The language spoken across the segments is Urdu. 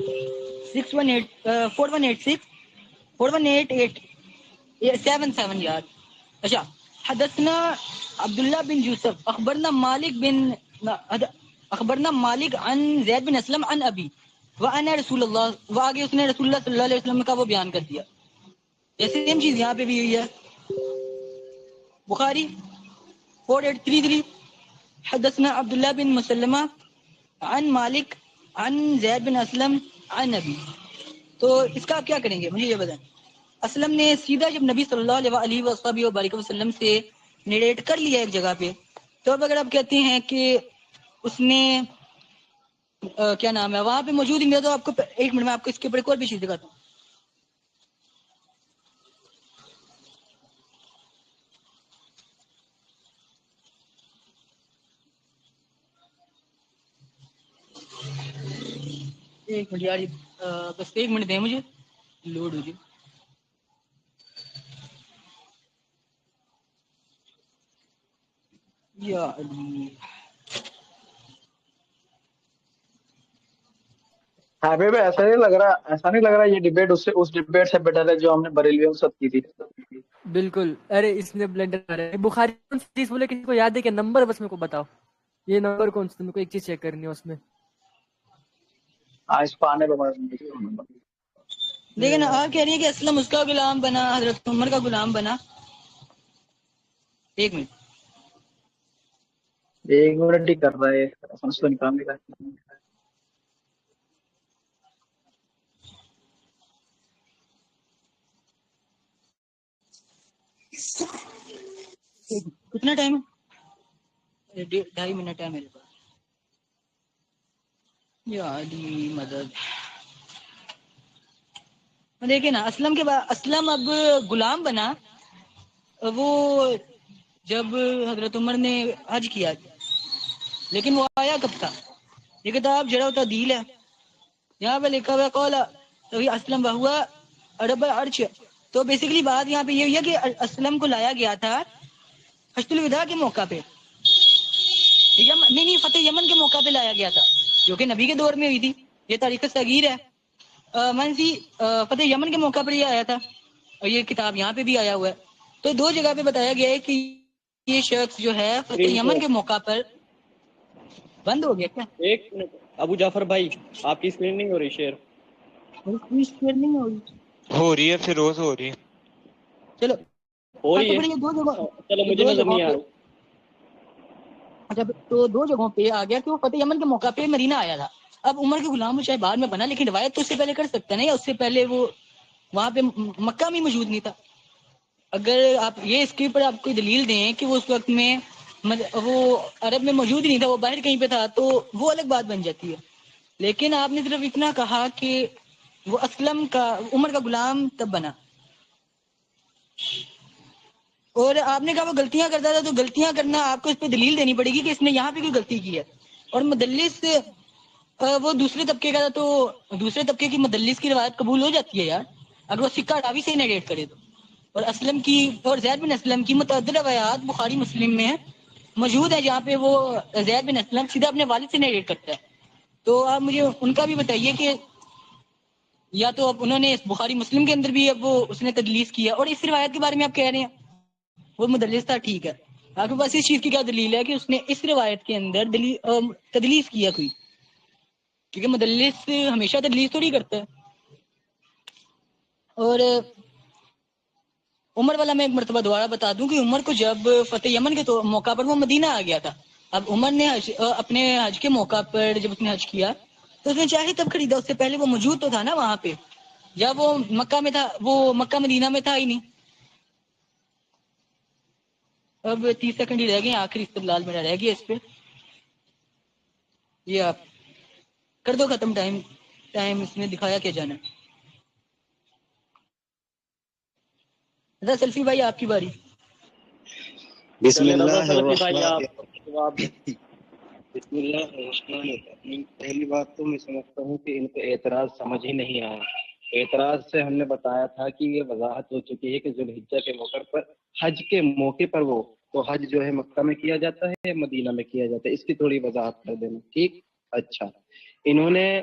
4186 یار. اچھا حدثنا عبداللہ بن یوسف اخبرنا مالک عن زید بن اسلم عن ابی وانا رسول اللہ، وہ آگے اس نے رسول اللہ صلی اللہ علیہ وسلم کا وہ بیان کر دیا. جیسے سیم چیز یہاں پہ بھی ہوئی ہے. بخاری 4833 حدثنا عبداللہ بن مسلمہ عن مالک عن زید بن اسلم عن نبی. تو اس کا آپ کیا کریں گے مجھے یہ بتائیں. اسلم نے سیدھا جب نبی صلی اللہ علیہ وسلم سے نریٹ کر لیا ایک جگہ پہ، تو اب اگر آپ کہتے ہیں کہ اس نے کیا نام ہے وہاں پہ موجود ہی نہیں، تو آپ کو ایک منٹ میں آپ کو اس کے اوپر ایک اور بھی چیز دکھاتا ہوں. ایک منٹ یار، بس ایک منٹ دیں مجھے، لوڈ ہو جائے. یا علی حبیب ایسا نہیں لگ رہا یہ ڈبیٹ اس ڈبیٹ سے بیٹر ہے جو ہم نے بریلویوں کے ساتھ کی تھی. بالکل. ارے اس میں بلنڈر آ رہا ہے. بخاری کون سی حدیث بولے کسی کو یاد ہے کہ نمبر بس میرے کو بتاؤ، یہ نمبر کون سا؟ میرے کو ایک چیز چیک کرنی ہے اس میں. اس پانے پہ دیکھیں نا، آپ کہہ رہی ہیں کہ اسلم اس کا غلام بنا، حضرت عمر کا غلام بنا. ایک منٹ ایک منٹ ہی کر رہا ہے اس کو نکالنے کا. کتنا ٹائم ہے؟ 2.5 منٹ ہے میرے پاس. یا علی مدد. دیکھیں نا، اسلم کے بعد اسلم اب غلام بنا وہ جب حضرت عمر نے حج کیا، لیکن وہ آیا کب تھا؟ یہ کتاب جڑا ہوتا دیل ہے، یہاں پہ لکھا ہوا قول اسلم ہوا عرب عرش. تو بیسیکلی بات یہاں پہ یہ ہوئی ہے کہ اسلم کو لایا گیا تھا حجۃ الوداع کے موقع پہ، نہیں فتح یمن کے موقع پہ لایا گیا تھا، جو کہ نبی کے دور میں ہوئی تھی. یہ تاریخ صغیر ہے. منسی فتح یمن کے موقع پر یہ آیا تھا، اور یہ کتاب یہاں پہ بھی آیا ہوا ہے. تو دو جگہ پہ بتایا گیا ہے کہ یہ شخص جو ہے فتح یمن کے موقع پر بند ہو گیا. کیا ایک منٹ ابو جعفر بھائی، آپ کی اسکرین نہیں ہو رہی شیئر؟ شیئر نہیں ہو رہی؟ ہو رہی ہے، فیروز ہو رہی ہے. چلو ہو رہی ہے. پڑھیں دو جگہ، چلو مجھے دو نظر جگہوں نہیں آ پہ. رہی. اچھا تو دو جگہوں پہ آ گیا کہ وہ فتح یمن کے موقع پہ مدینہ آیا تھا. اب عمر کے غلام وہ چاہے بعد میں بنا، لیکن روایت تو اس سے پہلے کر سکتا ہے نا، یا اس سے پہلے وہ وہاں پہ مکہ میں موجود نہیں تھا. اگر آپ یہ اس کے اوپر آپ کوئی دلیل دیں کہ وہ اس وقت میں وہ عرب میں موجود ہی نہیں تھا، وہ باہر کہیں پہ تھا، تو وہ الگ بات بن جاتی ہے. لیکن آپ نے صرف اتنا کہا کہ وہ اسلم کا عمر کا غلام تب بنا، اور آپ نے کہا وہ غلطیاں کرتا تھا، تو غلطیاں کرنا آپ کو اس پہ دلیل دینی پڑے گی کہ اس نے یہاں پہ کوئی غلطی کی ہے. اور مدلس وہ دوسرے طبقے کا تھا، تو دوسرے طبقے کی مدلس کی روایت قبول ہو جاتی ہے یار، اگر وہ سکہ راوی سے نریٹ کرے تو. اور اسلم کی اور زید بن اسلم کی متعدد روایات بخاری مسلم میں موجود ہے، جہاں پہ وہ زید بن اسلم سیدھا اپنے والد سے نریٹ کرتا ہے. تو آپ مجھے ان کا بھی بتائیے کہ یا تو اب انہوں نے بخاری مسلم کے اندر بھی اب وہ اس نے تدلیس کیا، اور اس روایت کے بارے میں آپ کہہ رہے ہیں وہ مدلس تھا. ٹھیک ہے، آپ کے پاس اس چیز کی کیا دلیل ہے کہ اس نے اس روایت کے اندر تدلیس کیا کوئی؟ کیونکہ مدلس ہمیشہ تدلیس تھوڑی کرتا ہے. اور عمر والا میں ایک مرتبہ دوبارہ بتا دوں کہ عمر کو جب فتح یمن کے موقع پر وہ مدینہ آ گیا تھا. اب عمر نے اپنے حج کے موقع پر جب اس نے حج کیا تو اس نے چاہے تب خریدا، اس سے پہلے وہ موجود تو تھا نا وہاں پہ، جب وہ مکہ میں تھا، وہ مکہ مدینہ میں تھا ہی نہیں. اب 30 سیکنڈ ہی رہ گئے، آخری استدلال میرا رہ گیا اس پہ. یہ آپ کر دو ختم، ٹائم اس میں دکھایا کیا جانا ہے. سیلفی بھائی آپ کی باری. بسم چلے رضا اللہ سلفی بھائی، الرحمن آپ جواب دیں. بسم اللہ الرحمن الرحیم. پہلی بات تو میں سمجھتا ہوں کہ ان کو اعتراض سمجھ ہی نہیں آیا. اعتراض سے ہم نے بتایا تھا کہ یہ وضاحت ہو چکی ہے کہ ذوالحجہ کے موقع پر حج کے موقع پر وہ تو حج جو ہے مکہ میں کیا جاتا ہے یا مدینہ میں کیا جاتا ہے، اس کی تھوڑی وضاحت کر دینا. ٹھیک. اچھا، انہوں نے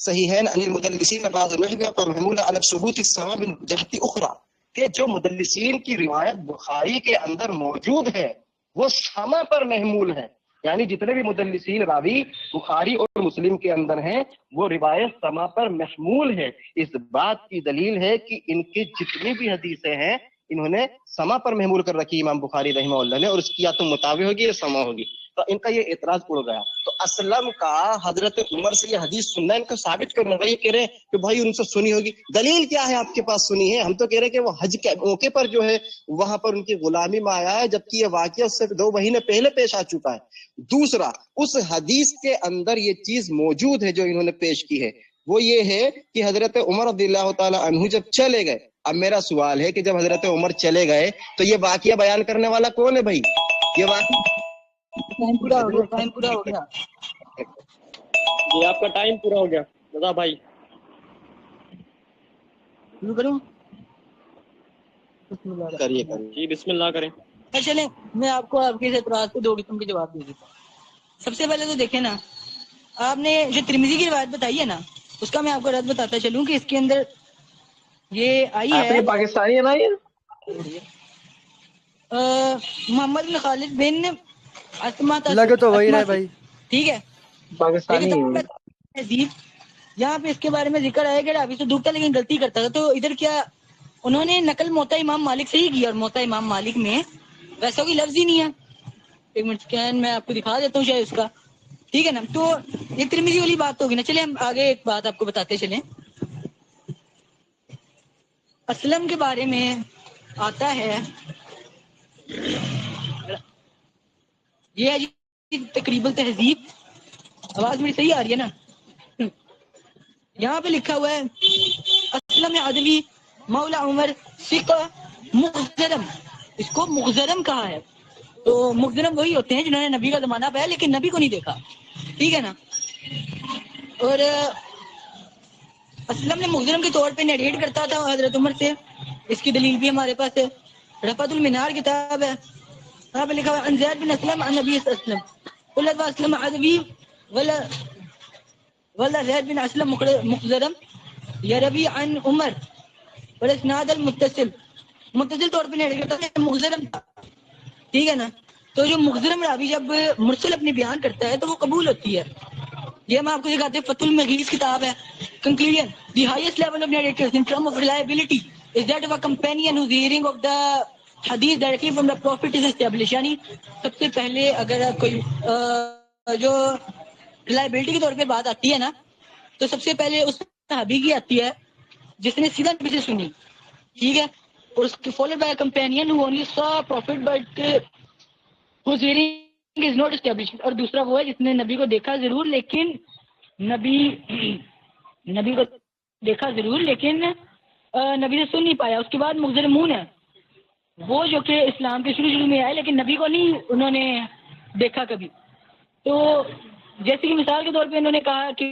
صحیحین عن المدلسین بعض الوحدہ فمحمول علی ثبوت السماع من جہت اخرى، کہ جو مدلسین کی روایت بخاری کے اندر موجود ہے وہ سما پر محمول ہے، یعنی جتنے بھی مدلسین راوی بخاری اور مسلم کے اندر ہیں وہ روایت سما پر محمول ہے۔ اس بات کی دلیل ہے کہ ان کے جتنی بھی حدیثیں ہیں انہوں نے سما پر محمول کر رکھی امام بخاری رحمہ اللہ نے، اور اس کی یا تو متابع ہوگی یا سما ہوگی۔ تو ان کا یہ اعتراض اڑ گیا۔ تو اسلم کا حضرت عمر سے یہ حدیث سننا ان کا ثابت کرنا، یہ کہہ رہے ہیں کہ بھائی ان سے سنی ہوگی، دلیل کیا ہے آپ کے پاس سنی ہے؟ ہم تو کہہ رہے ہیں کہ وہ حج کے موقع پر جو ہے وہاں پر ان کی غلامی میں آیا ہے، جبکہ یہ واقعہ اس سے 2 مہینے پہلے پیش آ چکا ہے۔ دوسرا، اس حدیث کے اندر یہ چیز موجود ہے جو انہوں نے پیش کی ہے، وہ یہ ہے کہ حضرت عمر رضی اللہ تعالی عنہ جب چلے گئے، اب میرا سوال ہے کہ جب حضرت عمر چلے گئے تو یہ واقعہ بیان کرنے والا کون ہے بھائی؟ یہ واقعہ ٹائم پورا ہو گیا، ٹائم پورا ہو گیا۔ جی آپ کا ٹائم پورا ہو گیا رضا بھائی۔ شروع کروں؟ بسم اللہ کریے الرحمن الرحیم۔ جی بسم اللہ کریں۔ چلیں میں آپ کو آپ کے اعتراض کو 2 قسم کے جواب دے دیتا ہوں۔ سب سے پہلے تو دیکھیں نا، آپ نے جو ترمذی کی روایت بتائی ہے نا، اس کا میں آپ کو رد بتاتا چلوں کہ اس کے اندر یہ آئی آپ ہے یہ پاکستانی ہے نا یہ؟ محمد بن خالد بن اسما لگے تو وہی رہے بھائی۔ ٹھیک ہے، پاکستانی لیکن ہے۔ تہذیب یہاں پہ اس کے بارے میں ذکر آیا کہ رابی سے ڈوبتا لیکن غلطی کرتا تھا، تو ادھر کیا انہوں نے نقل موطا امام مالک سے ہی کی، اور موطا امام مالک میں ویسا کوئی لفظ ہی نہیں ہے۔ 1 منٹ سکین میں آپ کو دکھا دیتا ہوں شاید اس کا، ٹھیک ہے نا۔ تو یہ ترمذی والی بات ہوگی نا۔ چلیں ہم آگے ایک بات آپ کو بتاتے چلیں۔ اسلم کے بارے میں آتا ہے، یہ ہے جی تقریب التہذیب، آواز میری صحیح آ رہی ہے نا؟ یہاں پہ لکھا ہوا ہے اسلم عدوی مولا عمر ثقہ مخزرم، اس کو مخزرم کہا ہے۔ تو مخزرم وہی ہوتے ہیں جنہوں نے نبی کا زمانہ پایا لیکن نبی کو نہیں دیکھا، ٹھیک ہے نا۔ اور اسلم نے مخزرم کے طور پہ نیریٹ کرتا تھا حضرت عمر سے، اس کی دلیل بھی ہمارے پاس ہے۔ رفعت المنار کتاب ہے، وہاں پہ لکھا ہوا ان زید بن اسلم عن نبی اسلم قلت واسلم عدوی ولا زید بن اسلم مخزرم یروی عن عمر والاسناد المتصل، متصل طور پہ نیریٹ کرتا ہے مخزرم، ٹھیک ہے نا۔ تو جو مخزرم راوی جب مرسل اپنی بیان کرتا ہے تو وہ قبول ہوتی ہے۔ یہ ہم آپ کو دکھاتے ہیں، فتح المغیث کتاب ہے۔ Conclusion the highest level of narrators in term of reliability is that of a companion whose hearing of the حدیث directly from the prophet is establish, یعنی سب سے پہلے اگر کوئی جو ریلائبلٹی کے طور پہ بات آتی ہے نا تو سب سے پہلے اس صحابی کی آتی ہے جس نے سیدھا نبی سے سنی، ٹھیک ہے، اور اس کے followed by companion who only saw prophet but whose hearing is not established، اور دوسرا وہ ہے جس نے نبی کو دیکھا ضرور لیکن نبی کو دیکھا ضرور لیکن نبی سے سن نہیں پایا۔ اس کے بعد مخزرمون ہے، وہ جو کہ اسلام کے شروع میں آئے لیکن نبی کو نہیں انہوں نے دیکھا کبھی۔ تو جیسے کہ مثال کے طور پہ انہوں نے کہا کہ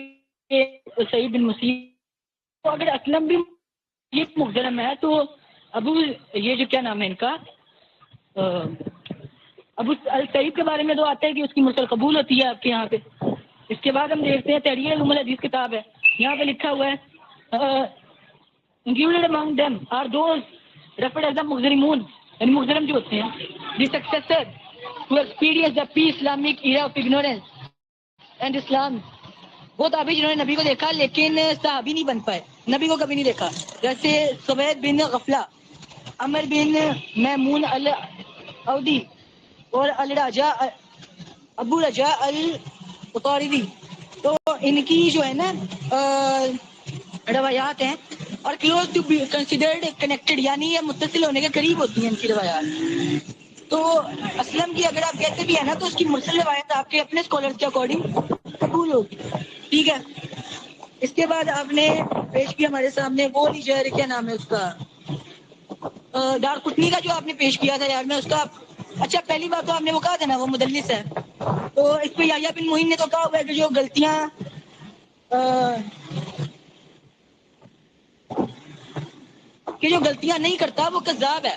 سعید بن مسیب، تو اگر اسلم بھی یہ مخزرم ہے تو ابو یہ جو کیا نام ہے ان کا ابو السعید کے بارے میں تو آتا ہے کہ اس کی مرسل قبول ہوتی ہے آپ کے یہاں پہ۔ اس کے بعد ہم دیکھتے ہیں تحریر علوم الحدیث کتاب ہے، یہاں پہ لکھا ہوا ہے included among them are those referred as the مخزرمون، یعنی مخزرم جو ہوتے ہیں the successor who experienced the pre-Islamic era of ignorance and Islam، وہ تابعی جنہوں نے نبی کو دیکھا لیکن صحابی نہیں بن پائے، نبی کو کبھی نہیں دیکھا، جیسے سوید بن غفلہ، عمر بن میمون الاودی اور الرجاء ابو رجاء القطاردی۔ تو ان کی جو ہے نا روایات ہیں اور close to be considered connected, یعنی یہ متصل ہونے کے قریب ہوتی ہیں ان کی روایات۔ تو اسلم کی اگر آپ کہتے بھی ہیں نا تو اس کی مرسل روایت آپ کے اپنے اسکالرز کے اکارڈنگ قبول ہوگی، ٹھیک ہے۔ اس کے بعد آپ نے پیش کیا ہمارے سامنے وہ شہر کیا نام ہے اس کا، دارقطنی کا جو آپ نے پیش کیا تھا یار، میں اس کا اچھا پہلی بات تو آپ نے وہ کہا تھا نا وہ مدلس ہے، تو اس پہ یحییٰ بن معین نے تو کہا ہوا ہے کہ جو غلطیاں نہیں کرتا وہ کذاب ہے،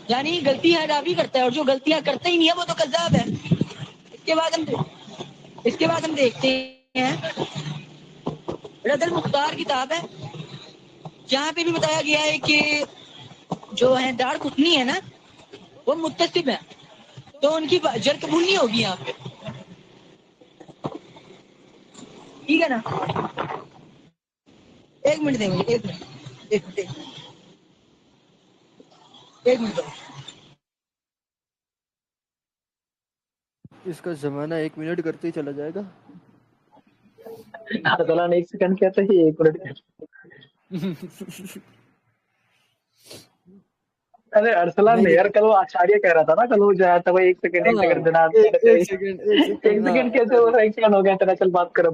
یعنی غلطی ہے راوی کرتا ہے اور جو غلطیاں کرتا ہی نہیں ہے وہ تو کذاب ہے۔ اس کے بعد ہم دیکھتے ہیں رد المختار کتاب ہے، جہاں پہ بھی بتایا گیا ہے کہ جو ہے دار قطنی ہے نا وہ متصب ہے، تو ان کی جر قبول نہیں ہوگی یہاں پہ، ٹھیک ہے نا؟ ایک منٹ دیں گے، ایک منٹ اس کا زمانہ 1 منٹ کرتے ہی چلا جائے گا. ارسلان 1 سیکنڈ کہتے ہیں 1 منٹ کہتے. ارے ارسلان نہیں نے یار لیکن کل وہ آچاریہ کہہ رہا تھا نا، کل وہ جایا تھا وہ 1 سیکنڈ 1 ہاں سیکنڈ دینا ایک ایک سیکنڈ ہاں. سیکنڈ کیسے ہو رہا ہے، 1 سیکنڈ ہو گیا تیرا، چل بات کرو.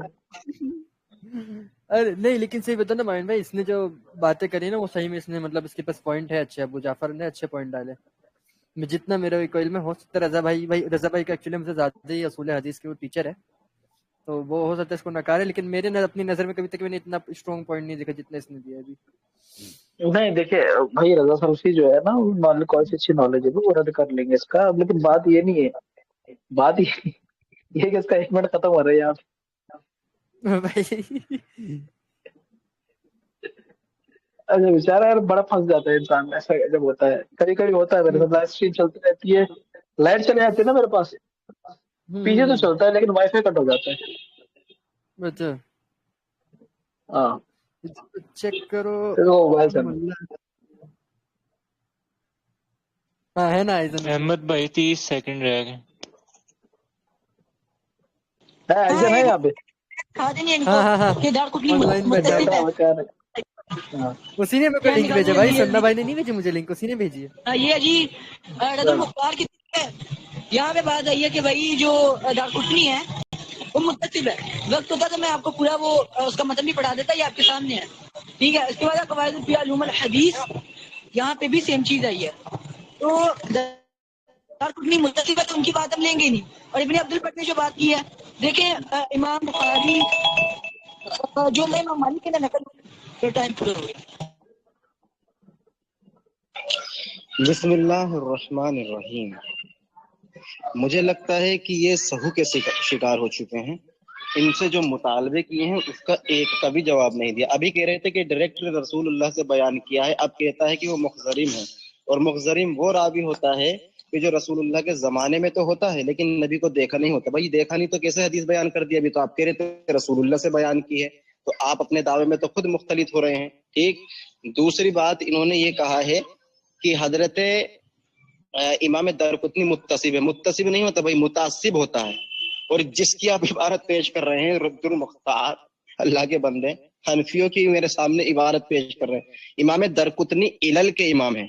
ارے نہیں لیکن صحیح بتا نا مائن بھائی، اس نے جو باتیں کری نا وہ صحیح میں اس نے مطلب اس کے پاس پوائنٹ ہے اچھے، ابو جعفر نے اچھے پوائنٹ ڈالے. میں جتنا میرا علم ہے، ہو سکتا ہے رضا بھائی کا ایکچولی مجھ سے زیادہ ہی اصول حدیث کے وہ ٹیچر ہے، تو وہ ہو سکتا ہے اس کو نکارے، لیکن میرے اپنی نظر میں کبھی تک میں نے اتنا اسٹرانگ پوائنٹ نہیں دیکھا جتنا اس نے دیا ابھی. نہیں دیکھیں بھائی، رضا سروسی جو ہے نا وہ مان لو کون سی اچھی نالج ہے وہ رد کر لیں گے اس کا، لیکن بات یہ نہیں ہے، بات یہ کہ اس کا 1 منٹ ختم ہو رہا ہے یہاں. اچھا بیچارہ یار بڑا پھنس جاتا ہے انسان، ایسا جب ہوتا ہے کبھی کبھی ہوتا ہے. میرے ساتھ لائف اسٹریم چلتی رہتی ہے، لائٹ چلے جاتی ہے نا میرے پاس، پیچھے تو چلتا ہے لیکن وائی فائی کٹ ہو جاتا ہے. اچھا ہاں چیک کرو. وہ موبائل سے ہاں ہے نا ایسا. احمد بھائی 30 سیکنڈ رہ گئے. ہے ایسا نہیں یہاں پہ ہاں کہ دار قطنی آن لائن بیٹھا ہے. متصب ہے. اسی نے میرے کو لنک بھیجا بھائی، سننا بھائی نے نہیں بھیجی مجھے لنک، اسی نے بھیجی ہے. یہ جی رد المختار کی ہے، یہاں پہ بات آئی ہے کہ بھائی جو دار قطنی ہے وہ متصب ہے. وقت ہوتا تو میں آپ کو پورا وہ اس کا متن بھی پڑھا دیتا، یہ آپ کے سامنے ہے، ٹھیک ہے؟ اس کے بعد قواعد فی علوم الحدیث، یہاں پہ بھی سیم چیز آئی ہے. تو دار قطنی متصب ہے تو ان کی بات ہم لیں گے نہیں. اور ابن عبد البر نے جو بات کی ہے، دیکھیں امام بخاری جو میں امام مالک کے نقل ٹائم پورا ہو گیا. بسم اللہ الرحمن الرحیم. مجھے لگتا ہے کہ یہ سہو کے شکار ہو چکے ہیں. ان سے جو مطالبے کیے ہیں اس کا ایک کا بھی جواب نہیں دیا. ابھی کہہ رہے تھے کہ ڈائریکٹ رسول اللہ سے بیان کیا ہے، اب کہتا ہے کہ وہ مخزرم ہے. اور مخزرم وہ راوی ہوتا ہے کہ جو رسول اللہ کے زمانے میں تو ہوتا ہے لیکن نبی کو دیکھا نہیں ہوتا. بھائی دیکھا نہیں تو کیسے حدیث بیان کر دیا؟ ابھی تو آپ کہہ رہے تھے رسول اللہ سے بیان کی ہے، تو آپ اپنے دعوے میں تو خود مختلف ہو رہے ہیں. ٹھیک. دوسری بات انہوں نے یہ کہا ہے کہ حضرت امام دارقطنی متصب ہے. متصب نہیں ہوتا بھائی، متعصب ہوتا ہے. اور جس کی آپ عبارت پیش کر رہے ہیں رد المختار، اللہ کے بندے حنفیوں کی میرے سامنے عبارت پیش کر رہے ہیں. امام دارقطنی علل کے امام ہیں.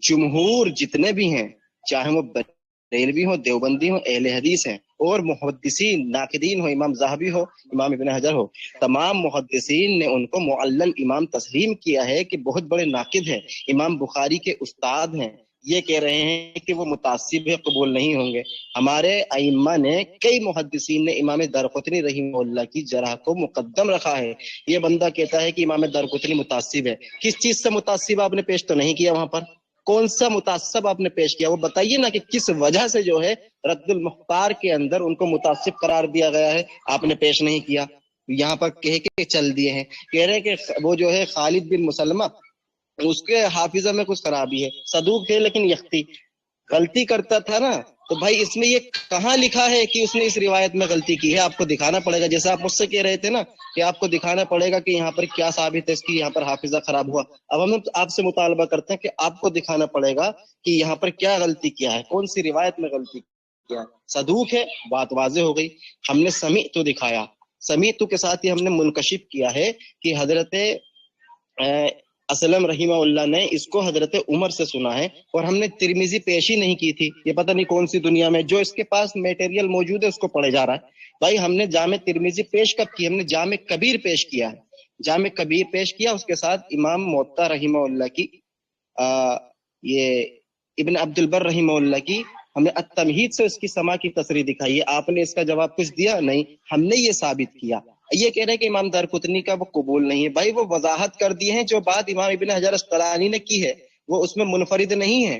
جمہور جتنے بھی ہیں، چاہے وہ بریلوی ہو، دیوبندی ہو، اہل حدیث ہیں، اور محدثین ناقدین ہو، امام ذہبی ہو، امام ابن حجر ہو، تمام محدثین نے ان کو معلل امام تسلیم کیا ہے کہ بہت بڑے ناقد ہیں، امام بخاری کے استاد ہیں. یہ کہہ رہے ہیں کہ وہ متعصب ہے، قبول نہیں ہوں گے. ہمارے ائمہ نے، کئی محدثین نے امام دارقطنی رحمہ اللہ کی جرح کو مقدم رکھا ہے. یہ بندہ کہتا ہے کہ امام دارقطنی متعصب ہے. کس چیز سے متعصب آپ نے پیش تو نہیں کیا وہاں پر؟ کون سا متعصب آپ نے پیش کیا؟ وہ بتائیے نا کہ کس وجہ سے جو ہے رد المختار کے اندر ان کو متعصب قرار دیا گیا ہے، آپ نے پیش نہیں کیا. یہاں پر کہہ کے چل دیے ہیں. کہہ رہے ہیں کہ وہ جو ہے خالد بن مسلمہ اس کے حافظہ میں کچھ خرابی ہے، صدوق ہے لیکن یختی غلطی کرتا تھا نا. تو بھائی اس میں یہ کہاں لکھا ہے کہ اس نے اس روایت میں غلطی کی ہے؟ آپ کو دکھانا پڑے گا. جیسے آپ مجھ سے کہہ رہے تھے نا کہ آپ کو دکھانا پڑے گا کہ یہاں پر کیا ثابت ہے اس کی، یہاں پر حافظہ خراب ہوا. اب ہم آپ سے مطالبہ کرتے ہیں کہ آپ کو دکھانا پڑے گا کہ یہاں پر کیا غلطی کیا ہے، کون سی روایت میں غلطی کیا ہے. صدوق ہے، بات واضح ہو گئی. ہم نے سمیع دکھایا، سمیع کے ساتھ ہی ہم نے منکشف کیا ہے کہ حضرت اسلم رحمہ اللہ نے اس کو حضرت عمر سے سنا ہے. اور ہم نے ترمذی پیش ہی نہیں کی تھی. یہ پتہ نہیں کون سی دنیا میں جو اس کے پاس میٹیریل موجود ہے اس کو پڑھے جا رہا ہے. بھائی ہم نے جامع ترمذی پیش کب کی؟ ہم نے جامع کبیر پیش کیا ہے. جامع کبیر پیش کیا، اس کے ساتھ امام موطا رحمہ اللہ کی یہ ابن عبد البر رحمہ اللہ کی ہم نے التمہید سے اس کی سما کی تصریح دکھائی ہے. آپ نے اس کا جواب کچھ دیا نہیں، ہم نے یہ ثابت کیا. یہ کہہ رہے ہیں کہ امام دارقطنی کا وہ قبول نہیں ہے. بھائی وہ وضاحت کر دی ہے، جو بات امام ابن حجر اسقلانی نے کی ہے وہ اس میں منفرد نہیں ہے.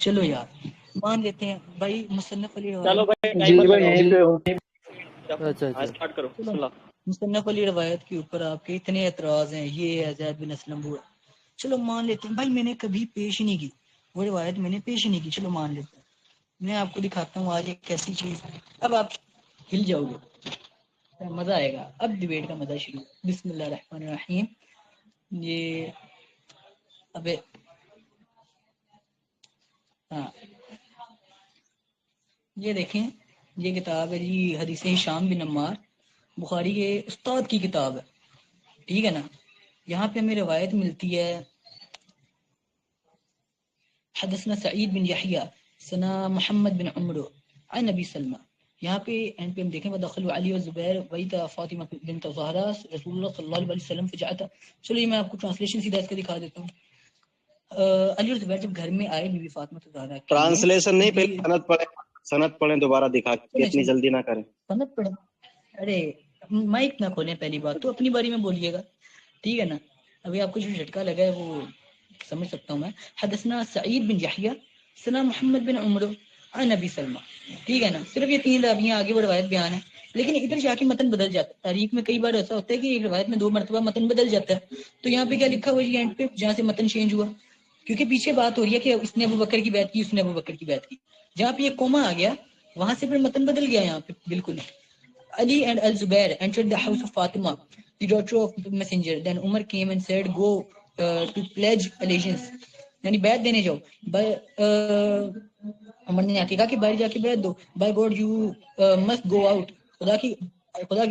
چلو یار مان لیتے ہیں بھائی مصنف علی چلو روایت بھائی جی ٹائمر بھائی لگاؤ یہیں پہ ہوں. اچھا اچھا اسٹارٹ کرو چلو بسم اللہ. مصنف علی روایت کے اوپر آپ کے اتنے اعتراض ہیں، یہ ہے زید بن اسلم وہ ہے. چلو مان لیتے ہیں بھائی میں نے کبھی پیش ہی نہیں کی وہ روایت، میں نے پیش ہی نہیں کی. چلو مان لیتے ہیں. میں آپ کو دکھاتا ہوں آج ایک ایسی چیز، اب آپ ہل جاؤ گے، مزہ آئے گا. اب ڈیبیٹ کا مزہ شروع. بسم اللہ الرحمن الرحیم. یہ ابے ہاں یہ دیکھیں، یہ کتاب ہے جی حدیث ہشام بن عمار، بخاری کے استاد کی کتاب ہے، ٹھیک ہے نا. یہاں پہ ہمیں روایت ملتی ہے حدثنا سعید بن یحییٰ ثنا محمد بن عمرو عن نبی سلمہ. یہاں پہ اینڈ پہ ہم دیکھیں ودخلوا علی و زبیر بیت فاطمہ بنت زہرا رسول اللہ صلی اللہ علیہ وسلم فجاءت. چلو یہ میں آپ کو ٹرانسلیشن سیدھا اس کا دکھا دیتا ہوں. علی اور زبیر جب گھر میں آئے بی بی فاطمہ زہرا کے، ٹرانسلیشن نہیں، پہلے سند پڑھیں، سند پڑھیں دوبارہ دکھا کے، اتنی جلدی نہ کریں. سند پڑھیں. ارے مائک نہ کھولیں، پہلی بات تو اپنی باری میں بولیے گا، ٹھیک ہے نا. ابھی آپ کو جو جھٹکا لگا ہے وہ سمجھ سکتا ہوں میں. حدثنا سعید بن یحییٰ ثنا محمد بن عمرو عن نبی سلمہ، ٹھیک ہے نا. صرف یہ 3 راویاں، آگے وہ روایت بیان ہے، لیکن ادھر جا کے متن بدل جاتا ہے. تاریخ میں کئی بار ایسا ہوتا ہے کہ ایک روایت میں 2 مرتبہ متن بدل جاتا ہے. تو یہاں پہ کیا لکھا ہوا ہے اینڈ پہ جہاں سے متن چینج ہوا، کیونکہ پیچھے بات ہو رہی ہے کہ اس نے ابو بکر کی بیعت کی، اس نے ابو بکر کی بیعت کی. جہاں پہ یہ کوما آ گیا وہاں سے پھر متن بدل گیا یہاں پہ بالکل. Ali and Al-Zubair entered the house of Fatima, the daughter of the messenger. Then Umar came and said, go to pledge allegiance. یعنی بیعت دینے جاؤ. عمر نے آ کے کہا کہ باہر جا کے بیعت دو. By God you must go out. خدا کی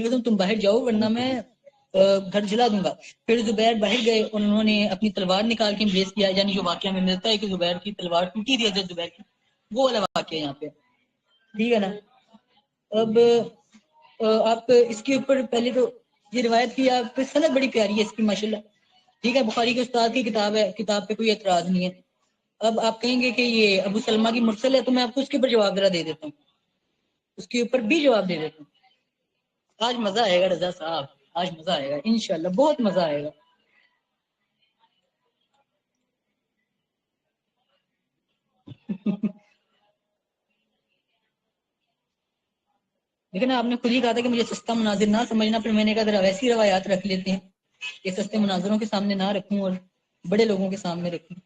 قسم تم باہر جاؤ ورنہ میں گھر جلا دوں گا. پھر زبیر باہر گئے اور انہوں نے اپنی تلوار نکال کے امبریس کیا، یعنی جو واقعہ میں ملتا ہے کہ زبیر کی تلوار ٹوٹی تھی حضرت زبیر کی، وہ والا واقعہ یہاں پہ، ٹھیک ہے نا. اب آپ اس کے اوپر پہلے تو یہ روایت کی آپ سند بڑی پیاری ہے اس کی ماشاءاللہ، ٹھیک ہے. بخاری کے استاد کی کتاب ہے، کتاب پہ کوئی اعتراض نہیں ہے. اب آپ کہیں گے کہ یہ ابو سلمہ کی مرسل ہے، تو میں آپ کو اس کے اوپر جواب ذرا دے دیتا ہوں، اس کے اوپر بھی جواب دے دیتا ہوں. آج مزہ آئے گا رضا صاحب، آج مزہ آئے گا انشاءاللہ، بہت مزہ آئے گا. لیکن آپ نے خود ہی کہا تھا کہ مجھے سستا مناظر نہ سمجھنا، پھر میں نے کہا ذرا ویسی روایات رکھ لیتے ہیں کہ سستے مناظروں کے سامنے نہ رکھوں اور بڑے لوگوں کے سامنے رکھوں.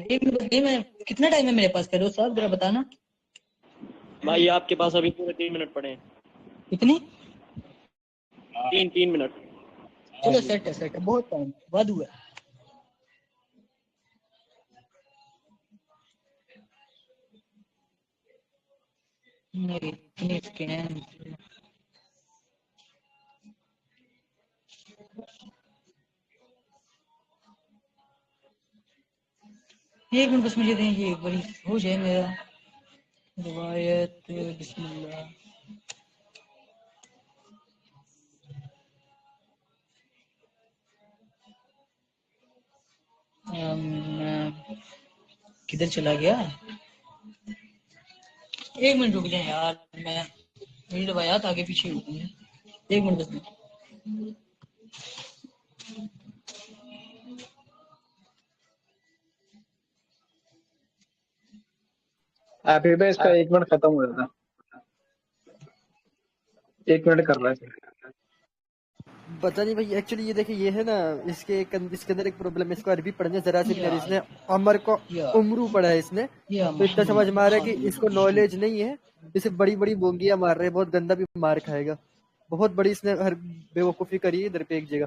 ایک منٹ میں کتنا ٹائم ہے میرے پاس کرو صاحب ذرا بتانا. بھائی آپ کے پاس ابھی پورے 3 منٹ پڑے ہیں. کتنی؟ 3 منٹ. چلو سیٹ ہے، سیٹ ہے، بہت ٹائم بعد ہوا. میری اتنی اسکین ایک منٹ بس مجھے دیں، یہ بڑی ہو جائے میرا روایت. بسم اللہ. کدھر چلا گیا؟ ایک منٹ رک جائیں یار، میں میری روایات آگے پیچھے ہوتی ہیں. ایک منٹ بس. ابھی میں اس کا 1 منٹ ختم ہو جاتا، 1 منٹ کر رہا ہے. پتہ نہیں بھائی، ایکچولی یہ دیکھیں یہ ہے نا، اس کے اندر ایک پرابلم ہے. اس کو عربی پڑھنے ذرا سے بھی نہیں، اس نے عمر کو عمرو پڑھا ہے اس نے، تو اتنا سمجھ میں آ رہا ہے کہ اس کو نالج نہیں ہے. اسے بڑی بڑی بونگیاں مار رہے ہیں، بہت گندا بھی مار کھائے گا. بہت بڑی اس نے ہر بے وقوفی کری ہے ادھر پہ ایک جگہ.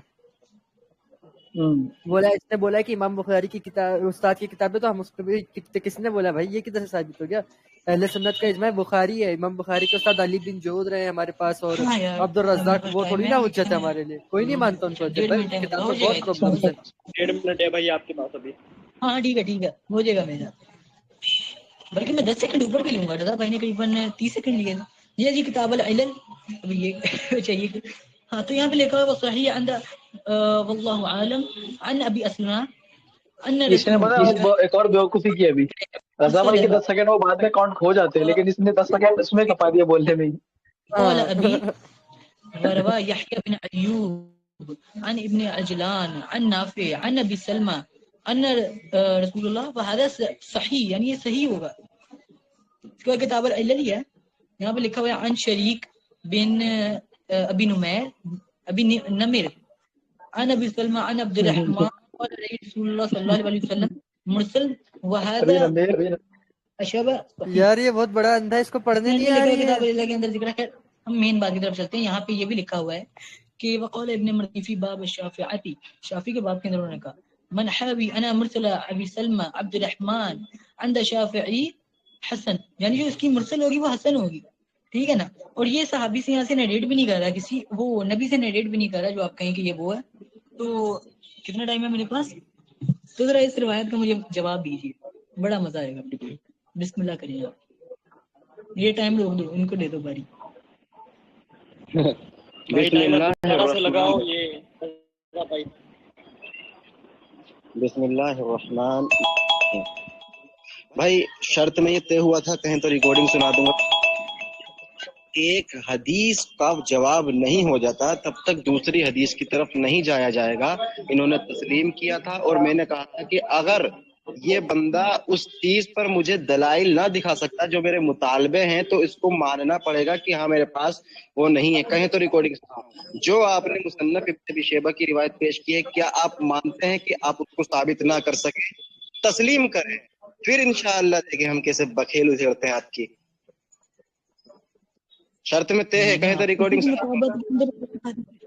اس نے بولا ہے کہ امام بخاری کی کتاب استاد کی کتاب ہے، تو ہم اس کو بھی کس نے بولا بھائی؟ یہ کدھر سے ثابت ہو گیا؟ اہل سنت کا اجماع بخاری ہے، امام بخاری کے استاد علی بن جود رہے ہیں ہمارے پاس، اور عبد الرزاق، وہ تھوڑی نا حجت ہے ہمارے لیے، کوئی نہیں مانتا ان کو حجت. بھائی کتاب میں بہت پرابلمس ہیں. 1.5 منٹ ہے بھائی آپ کے پاس ابھی. ہاں ٹھیک ہے، ٹھیک ہے، ہو جائے گا میرا. بلکہ میں 10 سیکنڈ اوپر بھی لوں گا. رضا بھائی نے قریباً 30 سیکنڈ لیے تھے. یہ جی کتاب العلل، ابھی یہ چاہیے کہ ہاں، تو یہاں پہ لکھا ہوا صحیح عند واللہ عالم عن ابی اسماء ان اس نے پتا ایک اور بیوقوفی کی ابھی، رضا بھائی کے 10 سیکنڈ وہ بعد میں کاؤنٹ ہو جاتے ہیں، لیکن اس نے 10 سیکنڈ اس میں کپا دیا بولنے میں ہی. قال ابی وروا يحيى بن ايوب عن ابن عجلان عن نافع عن ابی سلمہ ان رسول اللہ وہذا صحیح، یعنی یہ صحیح ہوگا. اس کا کتاب العلل ہے، یہاں پہ لکھا ہوا ہے عن شریک بن ابی نمیر ابی نمر عن ابی سلمہ عن عبد الرحمن قال رسول اللہ صلی اللہ علیہ وسلم مرسل وہذا اشبہ. یار یہ بہت بڑا اندھا، اس کو پڑھنے نہیں آ رہی کتاب ہے. اللہ کے اندر ذکر ہے. ہم مین بات کی طرف چلتے ہیں. یہاں پہ یہ بھی لکھا ہوا ہے کہ وقال ابن مرطفی باب الشافعی، شافعی کے باب کے اندر انہوں نے کہا من حاوی انا مرسل ابی سلمہ عبد الرحمن عند شافعی حسن، یعنی جو اس کی مرسل ہوگی وہ حسن ہوگی. ٹھیک ہے نا. اور یہ صحابی سے یہاں سے نریٹ بھی نہیں کر رہا، کسی وہ نبی سے نریٹ بھی نہیں کر رہا جو آپ کہیں کہ یہ وہ ہے. تو کتنا ٹائم ہے میرے پاس؟ تو ذرا اس روایت کا مجھے جواب دیجیے، بڑا مزہ آئے گا. بسم اللہ کریے آپ. یہ ٹائم روک دو، ان کو دے دو باری. بھائی بسم ٹائمر اللہ دوبارہ سے لگاؤ. الرحمن یہ بھائی بسم اللہ الرحمن. بھائی شرط میں یہ طے ہوا تھا، کہیں تو ریکارڈنگ سنا دوں گا. ایک حدیث کا جواب نہیں ہو جاتا تب تک دوسری حدیث کی طرف نہیں جایا جائے گا. انہوں نے تسلیم کیا تھا اور میں نے کہا تھا کہ اگر یہ بندہ اس چیز پر مجھے دلائل نہ دکھا سکتا جو میرے مطالبے ہیں تو اس کو ماننا پڑے گا کہ ہاں میرے پاس وہ نہیں ہے. کہیں تو ریکارڈنگ جو آپ نے مصنف ابن ابی شیبہ کی روایت پیش کی ہے، کیا آپ مانتے ہیں کہ آپ اس کو ثابت نہ کر سکیں؟ تسلیم کریں، پھر انشاءاللہ دیکھیں ہم کیسے بکھیل اترتے ہیں آپ کی. شرط میں طے ہے، کہیں تو ریکارڈنگ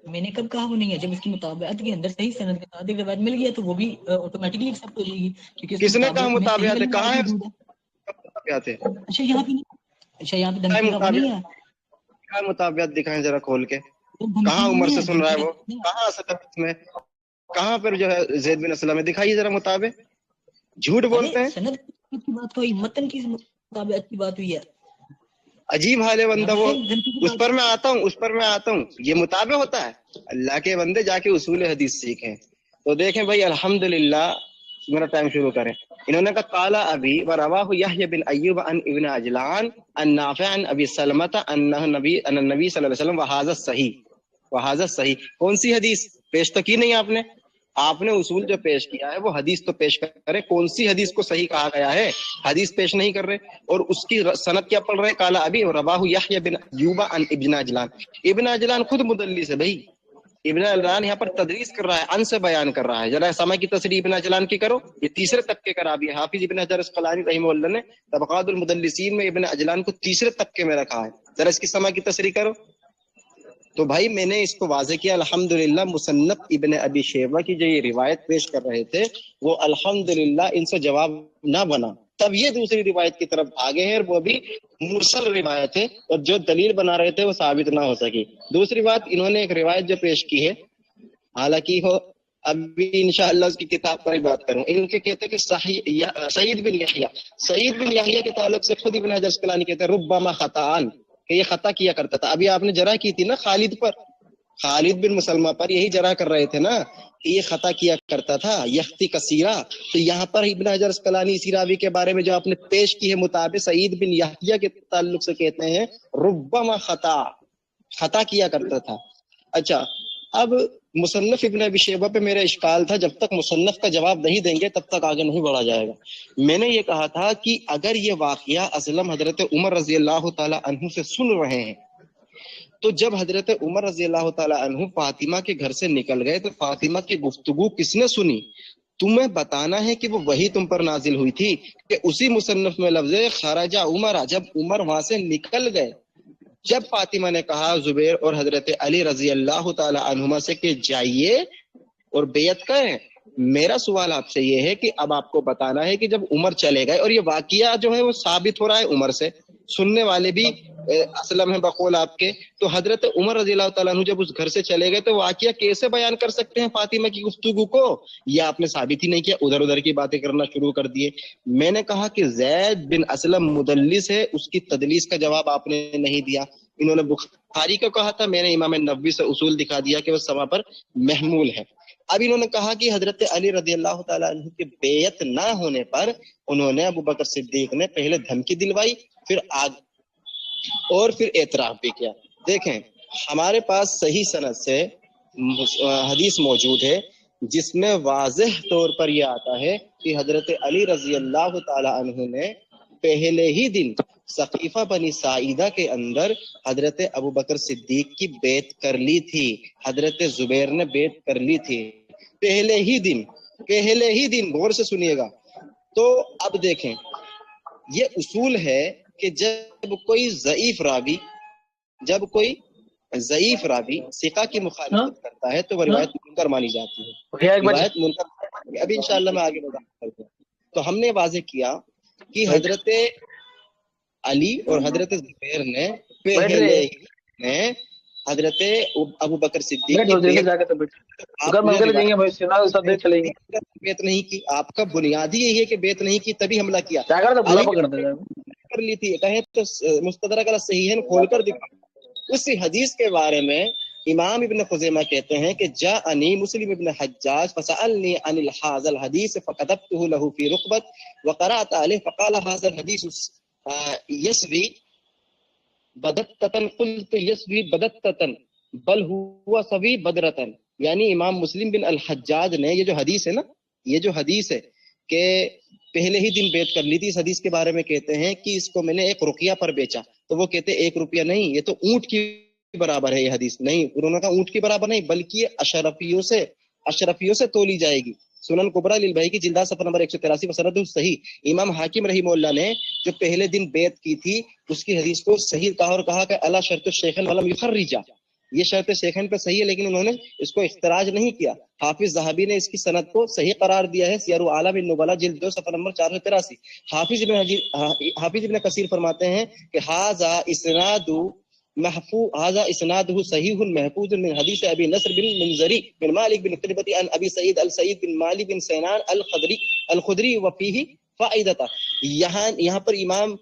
میں نے کب کہا وہ نہیں ہے؟ جب اس کی مطابقت کے اندر صحیح سند کے ساتھ ایک روایت مل گیا تو وہ بھی آٹومیٹکلی ایکسپٹ ہو جائے گی، کیونکہ اس کی کس نے کہا مطابقت میں صحیح مطابعات ہے؟ والی کہاں روایت ہے موجود ہے. مطابعات ہے؟ اچھا یہاں پہ نہیں، اچھا یہاں پہ دھمکی کا وہ نہیں ہے. کہاں مطابعات دکھائیں ذرا کھول کے. وہ دھمکی کہاں کا عمر نہیں سے ہے، سن رہا دھمکی ہے وہ؟ کا کہاں اسد میں؟ کہاں پر جو ہے زید بن اسلم ہے؟ دکھائیے ذرا مطابع. جھوٹ ارے بولتے ہیں. سند کی بات ہوئی، متن کی مطابقت کی بات ہوئی ہے. عجیب حال ہے یہاں بندہ. پہ وہ صرف دھمکی کی اس پر میں آتا ہوں. یہ مطابع ہوتا ہے؟ اللہ کے بندے جا کے اصول حدیث سیکھیں. تو دیکھیں بھائی الحمدللہ، میرا ٹائم شروع کریں. انہوں نے کہا قال ابی ورواہ یحیی بن ایوب عن ابن عجلان عن نافع عن ابی سلمۃ ان النبی صلی اللہ علیہ وسلم وہذا صحیح. کون سی حدیث پیش تو کی نہیں آپ نے اصول جو پیش کیا ہے وہ حدیث تو پیش کرے. کون سی حدیث کو صحیح کہا گیا ہے؟ حدیث پیش نہیں کر رہے اور اس کی سند کیا پڑھ رہے؟ قال ابی ورواہ یحیی بن ایوب عن ابن عجلان. ابن عجلان خود مدلس ہے بھائی. ابن عجلان یہاں پر تدریس کر رہا ہے، ان سے بیان کر رہا ہے. ذرا سما کی تصریح ابن عجلان کی کرو. یہ تیسرے طبقے کا راوی ہے. حافظ ابن حجر اسقلانی رحمہ اللہ نے طبقات المدلسین میں ابن عجلان کو تیسرے طبقے میں رکھا ہے. ذرا اس کی سما کی تصریح کرو. تو بھائی میں نے اس کو واضح کیا الحمدللہ. مصنف ابن ابی شیبہ کی جو یہ روایت پیش کر رہے تھے وہ الحمدللہ ان سے جواب نہ بنا. تب یہ دوسری روایت کی طرف آگے ہیں اور وہ بھی مرسل روایت ہے اور جو دلیل بنا رہے تھے وہ ثابت نہ ہو سکی. دوسری بات، انہوں نے ایک روایت جو پیش کی ہے، حالانکہ وہ ابھی انشاءاللہ اس کی کتاب پر ہی بات کروں. ان کے کہتے ہیں کہ سعید بن یحییٰ کے تعلق سے خود ابن حجر اسقلانی کہتے ہیں ربما خطأن، کہ یہ خطا کیا کرتا تھا. ابھی آپ نے جرح کی تھی نا خالد بن مسلمہ پر، یہی جرح کر رہے تھے نا کہ یہ خطا کیا کرتا تھا یختی کثیرہ. تو یہاں پر ابن حجر اسقلانی اسی راوی کے بارے میں جو آپ نے پیش کی ہے مطابق سعید بن یحییٰ کے تعلق سے کہتے ہیں ربما خطا کیا کرتا تھا. اچھا، اب مصنف ابن ابی شیبہ پہ میرا اشکال تھا، جب تک مصنف کا جواب نہیں دیں گے تب تک آگے نہیں بڑھا جائے گا. میں نے یہ کہا تھا کہ اگر یہ واقعہ اسلم حضرت عمر رضی اللہ تعالی عنہ سے سن رہے ہیں تو جب حضرت عمر رضی اللہ تعالی عنہ فاطمہ کے گھر سے نکل گئے تو فاطمہ کی گفتگو کس نے سنی؟ تمہیں بتانا ہے کہ وہ وہی تم پر نازل ہوئی تھی کہ اسی مصنف میں لفظ خرج عمر، جب عمر وہاں سے نکل گئے. جب فاطمہ نے کہا زبیر اور حضرت علی رضی اللہ تعالی عنہما سے کہ جائیے اور بیعت کریں. میرا سوال آپ سے یہ ہے کہ اب آپ کو بتانا ہے کہ جب عمر چلے گئے، اور یہ واقعہ جو ہے وہ ثابت ہو رہا ہے عمر سے، سننے والے بھی اسلم ہیں بقول آپ کے، تو حضرت عمر رضی اللہ تعالیٰ عنہ جب اس گھر سے چلے گئے تو واقعہ کیسے بیان کر سکتے ہیں فاطمہ کی گفتگو کو؟ یہ آپ نے ثابت ہی نہیں کیا، ادھر کی باتیں کرنا شروع کر دیے. میں نے کہا کہ زید بن اسلم مدلس ہے، اس کی تدلیس کا جواب آپ نے نہیں دیا. انہوں نے بخاری کو کہا تھا، میں نے امام نووی سے اصول دکھا دیا کہ وہ سما پر محمول ہے. اب انہوں نے کہا کہ حضرت علی رضی اللہ تعالیٰ عنہ کی بیعت نہ ہونے پر انہوں نے ابو بکر صدیق نے پہلے دھمکی دلوائی، پھر اور پھر اعتراف بھی کیا. دیکھیں ہمارے پاس صحیح سند سے حدیث موجود ہے جس میں واضح طور پر یہ آتا ہے کہ حضرت علی رضی اللہ تعالی عنہ نے پہلے ہی دن ثقیفہ بنی سعیدہ کے اندر حضرت ابو بکر صدیق کی بیعت کر لی تھی، حضرت زبیر نے بیعت کر لی تھی پہلے ہی دن غور سے سنیے گا۔ تو اب دیکھیں یہ اصول ہے کہ جب کوئی ضعیف راوی ثقہ کی مخالفت کرتا ہے تو وہ روایت منکر مانی جاتی ہے، ایک بچ روایت منکر۔ ابھی انشاءاللہ میں آگے بتا کرتا ہوں۔ تو ہم نے واضح کیا کہ حضرت علی اور حضرت زبیر نے پہلے ہی حضرت ابو بکر صدیق کی بیعت نہیں کی۔ آپ کا بنیادی یہی ہے کہ بیعت نہیں کی تبھی حملہ کیا، کر لی تھی، کہیں تو مستدرک علی الصحیحین کھول کر دکھا۔ اسی حدیث کے بارے میں امام ابن خزیمہ کہتے ہیں کہ جاءنی مسلم ابن حجاج فسألنی عن هذا الحدیث فكتبته له في رقبة وقرأت عليه فقال هذا الحديث يسوي بدتة قلت يسوي بدتة بل هو سوي بدرة۔ یعنی امام مسلم بن الحجاج نے یہ جو حدیث ہے کہ پہلے ہی دن بیعت کر لی تھی، اس حدیث کے بارے میں کہتے ہیں کہ اس کو میں نے 1 روپیہ پر بیچا، تو وہ کہتے 1 روپیہ نہیں، یہ تو اونٹ کی برابر ہے، یہ حدیث نہیں، انہوں نے کہا اونٹ کی برابر نہیں بلکہ یہ اشرفیوں سے تولی جائے گی۔ سنن کبریٰ للبیہقی کی جلد صفحہ نمبر 183 وسند صحیح۔ امام حاکم رحمہ اللہ نے جو پہلے دن بیعت کی تھی اس کی حدیث کو صحیح کہا اور کہا کہ الا شرط الشیخین ولم یخرجا، یہ شرط شیخین پہ صحیح ہے لیکن انہوں نے اس کو اختراج نہیں کیا۔ حافظ ذہبی نے اس کی سند کو صحیح قرار دیا ہے، سیر اعلام النبلاء جلد 2 صفحہ نمبر 483۔ حافظ ابن کثیر فرماتے ہیں کہ ھذا اسنادہ صحیح محفوظ من حدیث ابی نصر بن منذری بن مالک بن قربۃ عن ابی سعید السعید بن مالک بن سینان الخدری وفیہ فائدۃ۔ یہاں پر امام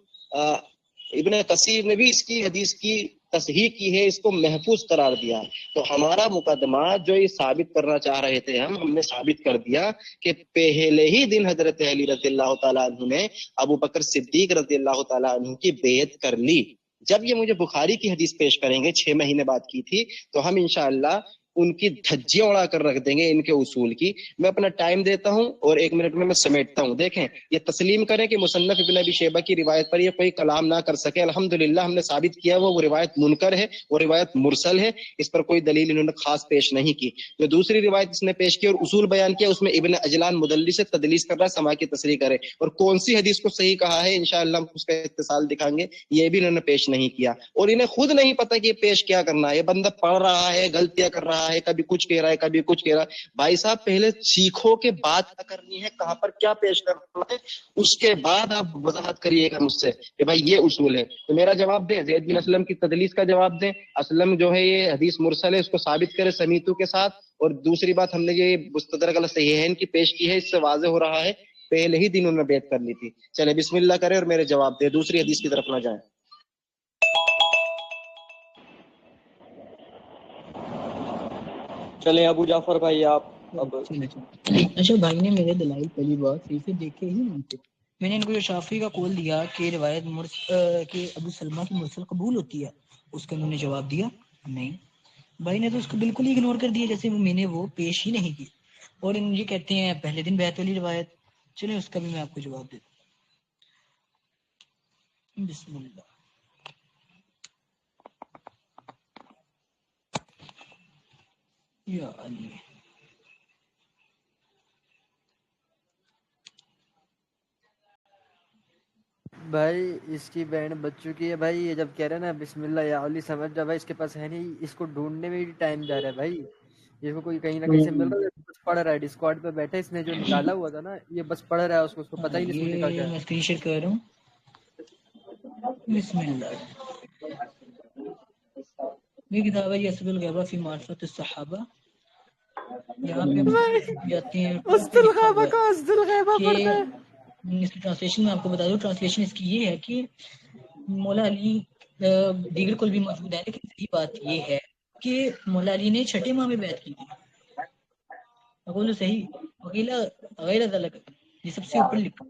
ابن کثیر نے بھی اس کی حدیث کی تصحیح کی ہے، اس کو محفوظ قرار دیا۔ تو ہمارا مقدمہ جو یہ ثابت کرنا چاہ رہے تھے ہم نے ثابت کر دیا کہ پہلے ہی دن حضرت علی رضی اللہ تعالیٰ عنہ نے ابو بکر صدیق رضی اللہ تعالیٰ عنہ کی بیعت کر لی۔ جب یہ مجھے بخاری کی حدیث پیش کریں گے 6 مہینے بعد کی تھی تو ہم انشاءاللہ ان کی دھجیاں اڑا کر رکھ دیں گے ان کے اصول کی۔ میں اپنا ٹائم دیتا ہوں اور 1 منٹ میں سمیٹتا ہوں۔ دیکھیں یہ تسلیم کریں کہ مصنف ابن ابی شیبہ کی روایت پر یہ کوئی کلام نہ کر سکے، الحمدللہ ہم نے ثابت کیا وہ روایت منکر ہے، وہ روایت مرسل ہے، اس پر کوئی دلیل انہوں نے خاص پیش نہیں کی۔ جو دوسری روایت اس نے پیش کی اور اصول بیان کیا اس میں ابن اجلان مدلس سے تدلیس کر رہا ہے، سما کی تصریح کرے، اور کون سی حدیث کو صحیح کہا ہے انشاءاللہ ہم اس کا اتصال دکھائیں گے، یہ بھی انہوں نے پیش نہیں کیا۔ اور انہیں خود نہیں پتہ کہ یہ پیش کیا کرنا ہے، یہ بندہ پڑھ رہا ہے غلطیاں کر رہا ہے، کبھی کچھ کہہ رہا ہے کبھی کچھ کہہ رہا ہے۔ بھائی صاحب پہلے سیکھو کہ بات کیا کرنی ہے، کہاں پر کیا پیش کرنا ہے، اس کے بعد آپ وضاحت کریے گا مجھ سے کہ بھائی یہ اصول ہے۔ تو میرا جواب دیں، زید بن اسلم کی تدلیس کا جواب دیں، اسلم جو ہے یہ حدیث مرسل ہے اس کو ثابت کرے سمیتو کے ساتھ۔ اور دوسری بات ہم نے یہ مستدرک علی الصحیحین کی پیش کی ہے، اس سے واضح ہو رہا ہے پہلے ہی دن انہوں نے بیعت کر لی تھی۔ چلے بسم اللہ کرے اور میرے جواب دے، دوسری حدیث کی طرف نہ جائیں۔ چلیں ابو جعفر بھائی آپ اب۔ اچھا بھائی نے میرے دلائل پہلی بات صحیح سے دیکھے ہی نہیں تھے۔ میں نے ان کو شافعی کا قول دیا کہ روایت کہ ابو سلمہ کی مرسل قبول ہوتی ہے، اس کا انہوں نے جواب دیا نہیں۔ بھائی نے تو اس کو بالکل ہی اگنور کر دیا، جیسے میں نے وہ پیش ہی نہیں کی، اور ان یہ کہتے ہیں پہلے دن بیعت والی روایت۔ چلیں اس کا بھی میں آپ کو جواب دیتا ہوں۔ بسم اللہ۔ یا علی بھائی اس کی بینڈ بج چکی ہے بھائی، یہ جب کہہ رہے ہیں نا بسم اللہ یا علی سمجھ جا بھائی، اس کے پاس ہے نہیں، اس کو ڈھونڈنے میں بھی ٹائم جا رہا ہے بھائی۔ اس کو کوئی کہیں نہ کہیں سے مل رہا ہے، بس پڑھ رہا ہے ڈسکارڈ پہ بیٹھے، اس نے جو نکالا ہوا تھا نا یہ بس پڑھ رہا ہے، اس کو پتہ ہی نہیں اس میں لکھا کیا یہ ہے۔ میں اسکرین شیئر کر رہا ہوں۔ بسم اللہ۔ یہ کتاب ہے یسب الغیبہ فی معرفت الصحابہ۔ یہاں پہ ہم جاتے ہیں اسد الغیبہ کا اسد الغیبہ کہ پڑھتا ہے۔ اس کی ٹرانسلیشن میں آپ کو بتا دوں، ٹرانسلیشن اس کی یہ ہے کہ مولا علی دیگر کل بھی موجود ہے، لیکن صحیح بات یہ ہے کہ مولا علی نے 6 ماہ میں بیعت کی تھی۔ اقول صحیح وکیلا غیر ذلک، یہ سب سے اوپر لکھا،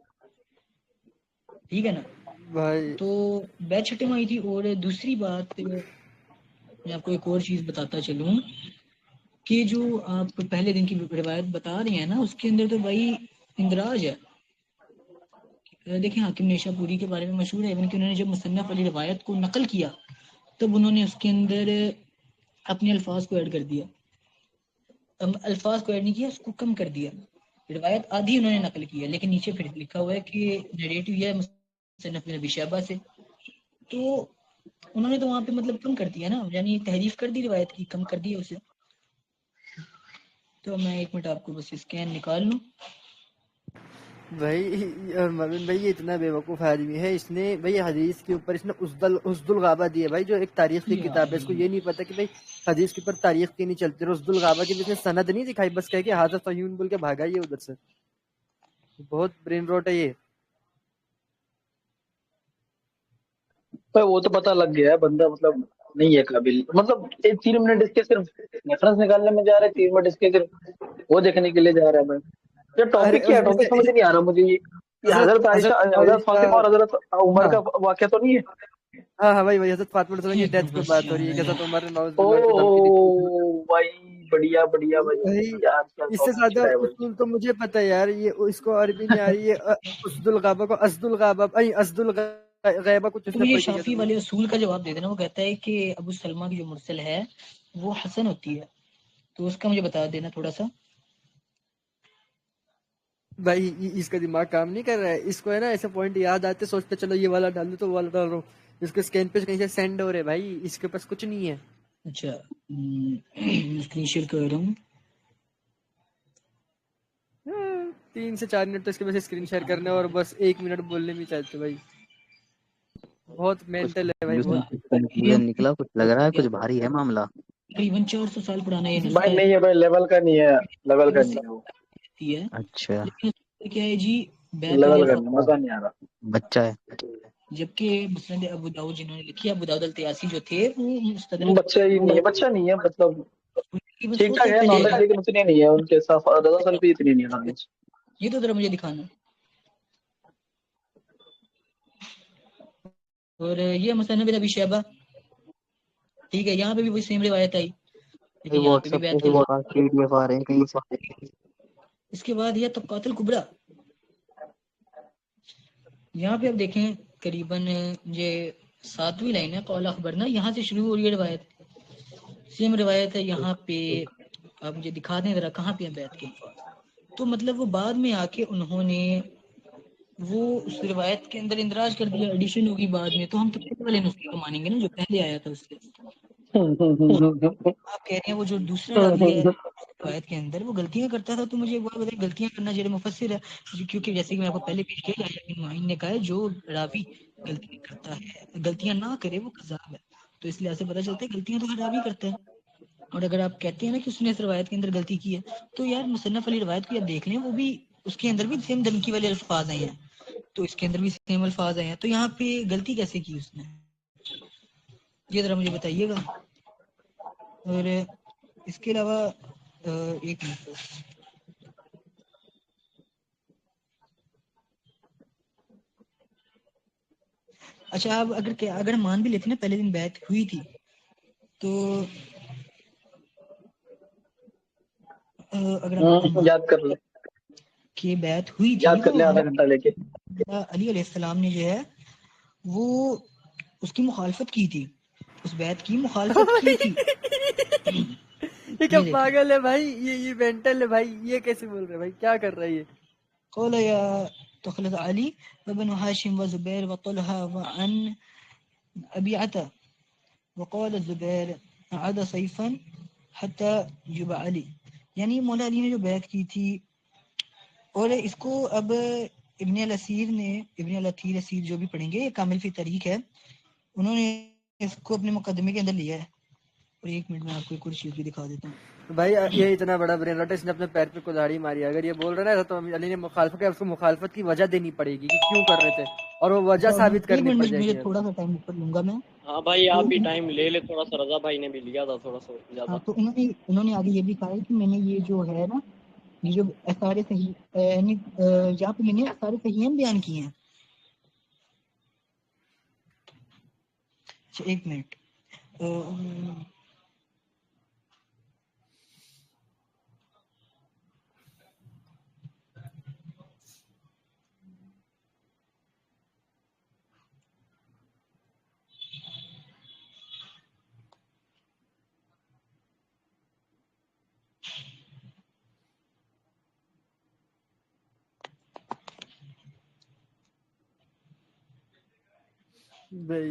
ٹھیک ہے نا؟ بھائی تو بیعت 6 ماہ تھی۔ اور دوسری بات میں آپ کو ایک اور چیز بتاتا چلوں کہ جو آپ پہلے دن کی روایت بتا رہے ہیں نا اس کے اندر تو بھائی اندراج ہے. دیکھیں حاکم نیشا پوری کے بارے میں مشہور ہے کہ انہوں نے جب مصنف والی روایت کو نقل کیا تب انہوں نے اس کے اندر اپنے الفاظ کو ایڈ کر دیا. الفاظ کو ایڈ نہیں کیا، اس کو کم کر دیا. روایت آدھی انہوں نے نقل کی ہے لیکن نیچے پھر لکھا ہوا ہے کہ نریٹو یہ ہے مصنف ابن ابی شیبہ سے. تو انہوں نے تو وہاں پہ مطلب کم کر دیا نا، یعنی تحریف کر دی روایت کی، کم کر دیا اسے. تو میں ایک منٹ آپ کو بس اسکین نکال لوں. بھائی مومن بھائی یہ اتنا بے وقوف آدمی ہے، اس نے بھائی حدیث کے اوپر اس نے اسد الغابہ دی ہے بھائی، جو ایک تاریخ کی کتاب ہے. اس کو یہ نہیں پتا کہ بھائی حدیث کے اوپر تاریخ کی نہیں چلتی. اسد الغابہ کی بھی اس نے سند نہیں دکھائی، بس کہہ کہ حاضر صحیح بول کے بھاگا ہی ہے ادھر سے. بہت برین روٹ ہے یہ. بھائی وہ تو پتا لگ گیا ہے بندہ مطلب نہیں ہے قابل. مطلب 3 منٹ اس کے صرف ریفرنس نکالنے میں جا رہے ہیں، 3 منٹ اس کے صرف وہ دیکھنے کے لیے جا رہا ہے. بھائی یہ ارے ٹاپک کیا ہے؟ ٹاپک سمجھ نہیں آ رہا مجھے. یہ حضرت عائشہ، حضرت فاطمہ اور حضرت عمر کا واقعہ تو نہیں ہے؟ ہاں بھائی حضرت فاطمہ رضی اللہ کی ڈیتھ پہ بات ہو رہی ہے کہ حضرت عمر نے نعوذ باللہ ان کو دھمکی دی تھی. او بھائی بڑھیا بڑھیا بھائی، یار کیا اس سے ٹاپک زیادہ چھڑا ہے بھائی. اصول تو مجھے پتا ہے یار، یہ اس کو عربی نہیں آ رہی ہے. اسد الغابہ کو اسد الغابہ اسد الغیبہ کچھ اس تو نے مجھے پڑھ کے شافی والے اصول کا جواب دے دینا. وہ کہتا ہے کہ ابو سلمہ کی جو مرسل ہے وہ حسن ہوتی ہے، تو اس کا مجھے بتا دینا تھوڑا سا. بھائی اس کا دماغ کام نہیں کر رہا ہے. اس کو ہے نا ایسے پوائنٹ یاد آتے، سوچتے چلو یہ والا ڈال دو تو وہ والا ڈال رہا ہوں. اس کے اسکین پہ کہیں سے سینڈ ہو رہے بھائی، اس کے پاس کچھ نہیں ہے. اچھا اسکرین شیئر کر رہا ہوں. 3 سے 4 منٹ تو اس کے پاس اسکرین شیئر کرنے اور بس 1 منٹ بولنے میں چاہتے بھائی. بہت کچھ مینٹل ہے بھائی، بہت. کنفیوژن نکلا، کچھ لگ رہا ہے کچھ بھاری ہے معاملہ. تقریباً 400 سال پرانا یہ نسخہ بھائی نہیں ہے بھائی، لیول کا نہیں ہے، لیول کا نہیں ہے وہ. ہے. اچھا لیکن اس میں کیا ہے جی، بیت والے لیول کا الفاظ، نہیں، مزہ نہیں آ رہا. بچہ ہے. جبکہ مسند ابو داؤد جنہوں نے لکھی، ابو داؤد الطیاسی جو تھے وہ مستدرک بچہ ہی نہیں ہے، بچہ نہیں ہے مطلب تقریباً ٹھیک 100 ٹھاک سال ہے پہلے نالج، لیکن اتنی نہیں ہے ان کے ساتھ. رضا سلفی اتنی نہیں ہے نالج. یہ تو ذرا مجھے دکھانا. اور یہ مصنف ابی شیبہ، ٹھیک ہے، یہاں پہ بھی وہی سیم روایت آئی لیکن یہاں پہ واٹس بھی ایپ بیعت پہ کے الفاظ. PDF آ رہے ہیں کہیں سے. اس کے بعد یہ طبقات الکبریٰ، یہاں پہ اب دیکھیں قریباً یہ 7ویں لائن ہے. قول اخبرنا، یہاں سے شروع ہو رہی ہے روایت. سیم روایت ہے یہاں پہ. آپ مجھے دکھا دیں ذرا کہاں پہ ہیں بیعت کے الفاظ. تو مطلب وہ بعد میں آ کے انہوں نے وہ اس روایت کے اندر اندراج کر دیا، ایڈیشن ہوگی بعد میں. تو ہم تو پہلے والے نسخے کو مانیں گے نا جو پہلے آیا تھا اس کے. آپ کہہ رہے ہیں وہ جو دوسرا راوی ہے روایت کے اندر وہ غلطیاں کرتا تھا. تو مجھے ایک بات بتائیں، غلطیاں کرنا جو مفسر ہے، کیونکہ جیسے کہ میں آپ کو پہلے پیش کیا لیکن معین نے کہا ہے جو راوی غلطیاں کرتا ہے، غلطیاں نہ کرے وہ قذاب ہے. تو اس لحاظ سے پتہ چلتا ہے غلطیاں تو ہر راوی کرتا ہے. اور اگر آپ کہتے ہیں نا کہ اس نے اس روایت کے اندر غلطی کی ہے، تو یار مصنف علی روایت کو آپ دیکھ لیں، وہ بھی اس کے اندر بھی سیم دھمکی والے الفاظ آئے ہیں، تو اس کے اندر بھی سیم الفاظ آئے ہیں. تو یہاں پہ غلطی کیسے کی اس نے، یہ ذرا مجھے بتائیے گا. اور اس کے علاوہ ایک منٹ بس. اچھا آپ اگر مان بھی لیتے نا پہلے دن بیعت ہوئی تھی، تو اگر آپ یاد کر لیں، کہ بیعت ہوئی تھی یاد کر تو لیں آدھا گھنٹہ لے کے. علی علیہ السلام نے جو ہے وہ اس کی مخالفت کی تھی، اس بیعت کی مخالفت کی تھی. یہ کیا یہ دیکھیں پاگل ہے بھائی، یہ مینٹل ہے بھائی. یہ کیسے بول رہے بھائی، کیا کر رہا ہے یہ؟ قال يا تخلد علي وابن هاشم وزبير وطلحة وعن أبي عتا وقال الزبير عاد صيفا حتى جب علي. یعنی مولا علی نے جو بیعت کی تھی، اور اس کو اب ابن الاسیر نے، ابن الاثیر اسیر جو بھی پڑھیں گے، یہ کامل فی تاریخ ہے، انہوں نے اس کو اپنے مقدمے کے اندر لیا ہے. اور ایک منٹ میں آپ کو ایک اور چیز بھی دکھا دیتا ہوں. بھائی یہ اتنا بڑا برین راٹ ہے، اس نے اپنے پیر پہ کداڑی ماری. اگر یہ بول رہا ہے تو علی نے مخالفت کیا، اس کو مخالفت کی وجہ دینی پڑے گی کہ کیوں کر رہے تھے، اور وہ وجہ ثابت ایک کرنی منٹ پڑ میں جائے مجھے گی. تھوڑا سا ٹائم اوپر لوں گا میں. ہاں بھائی تو آپ بھی ٹائم لے لے تھوڑا سا، رضا بھائی نے بھی لیا تھا تھوڑا سا زیادہ. تو انہوں نے آگے یہ بھی کہا ہے کہ میں نے یہ جو ہے نا، یہ جو اثار صحیح یعنی یہاں پہ میں نے اثار صحیح بیان کیے ہیں. اچھا ایک منٹ. بھائی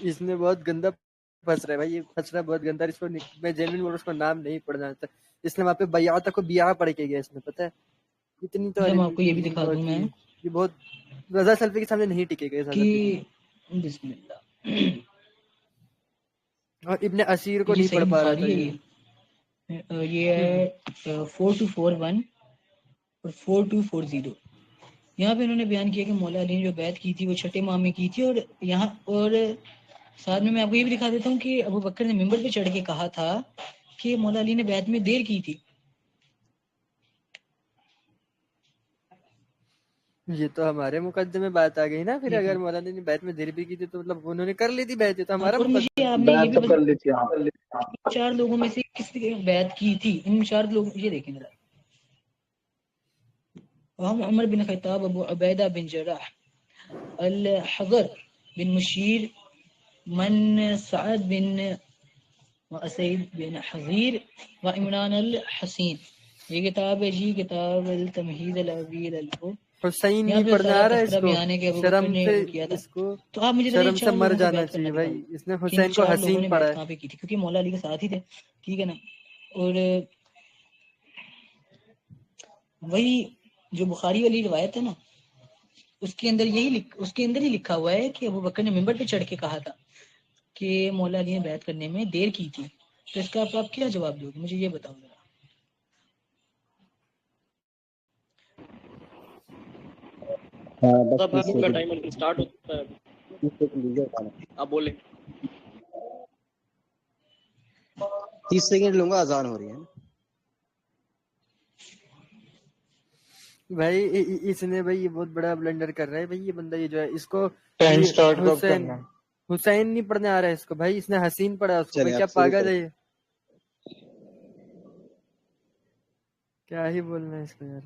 اس نے بہت گندا پھنس رہا ہے بھائی، یہ پھنس رہا ہے بہت گندا. اس کو میں جینوین بول رہا ہوں، اس کو نام نہیں پڑھنا آتا. اس نے وہاں پہ بیعت کو بیعہ پڑھ کے گیا، اس نے پتہ ہے اتنی تو اچھا میں آپ کو یہ بھی علی دکھا بہت دوں میں کی. یہ بہت رضا سلفی کے سامنے نہیں ٹکے گئے کہ سادہ. بسم اللہ اور ابن اسیر کو یہ نہیں صحیح پڑھ پا رہا تھا بخاری یہ. ہے، یہ ہے 4241 اور 4240. یہاں پہ انہوں نے بیان کیا کہ مولا علی نے جو بیعت کی تھی وہ چھٹے ماہ میں کی تھی. اور یہاں اور ساتھ میں آپ کو یہ بھی دکھا دیتا ہوں کہ ابو بکر نے ممبر پہ چڑھ کے کہا تھا کہ مولا علی نے بیعت میں دیر کی تھی. یہ تو ہمارے مقدمے میں بات آ گئی نا. پھر یہ اگر مولانا نے بیعت میں دیر بھی کی تھی تو مطلب انہوں نے کر لی تھی بیعت، یہ تو ہمارا اور مجھے مقدمہ آپ ہے. نے یہ بیعت بھی تو بتا کر لی تھی. ہاں چار لوگوں میں سے کس نے بیعت کی تھی. ان چار لوگ یہ دیکھیں ذرا، ہم عمر بن خطاب، ابو عبیدہ بن جراح، الحضر بن مشیر، من سعد بن واسید بن حضیر و عمران الحسین. یہ کتاب ہے جی، کتاب التمہید الابی الالفو. حسین یہاں نہیں پہ پڑھنا سارا آ رہا ہے اس تذکرہ کو. بیان ہے کہ ابو بکر شرم نے سے کیا تھا. اس کو تو آپ مجھے ذرا یہ شرم سے چار مر لوگوں کا جانا بیعت کرنا چاہیے دکھا بھائی. دیں اس نے کہ ان حسین کو چار لوگوں حسین نے پڑھا بیعت ہے. کہاں پہ کی تھی، کیونکہ مولا علی کے ساتھ ہی تھے. ٹھیک ہے نا. اور وہی جو بخاری والی روایت ہے نا، اس کے اندر اس کے اندر ہی لکھا ہوا ہے کہ ابو بکر نے ممبر پہ چڑھ کے کہا تھا کہ مولا علی نے بیعت کرنے میں دیر کی تھی. تو اس کا آپ کیا جواب دو گے، مجھے یہ بتاؤ ذرا. ہاں بس تب 30 آپ کا سیکنڈ ٹائمر اسٹارٹ ہوتا ہے. 30 سیکنڈ دیجیے اذان. آپ بولیں. 30 سیکنڈ لوں گا، اذان ہو رہی ہے. بھائی اس نے بھائی یہ بہت بڑا بلنڈر کر رہا ہے بھائی. یہ بندہ یہ جو ہے اس کو ٹائم یہ سٹارٹ کب کرنا ہے؟ حسین نہیں پڑھنے آ رہا ہے اس کو بھائی. اس نے حسین پڑھا اس کو. چلیں بھائی کیا آپ شروع پاگل کریں. ہے یہ، کیا ہی بولنا ہے اس کو یار.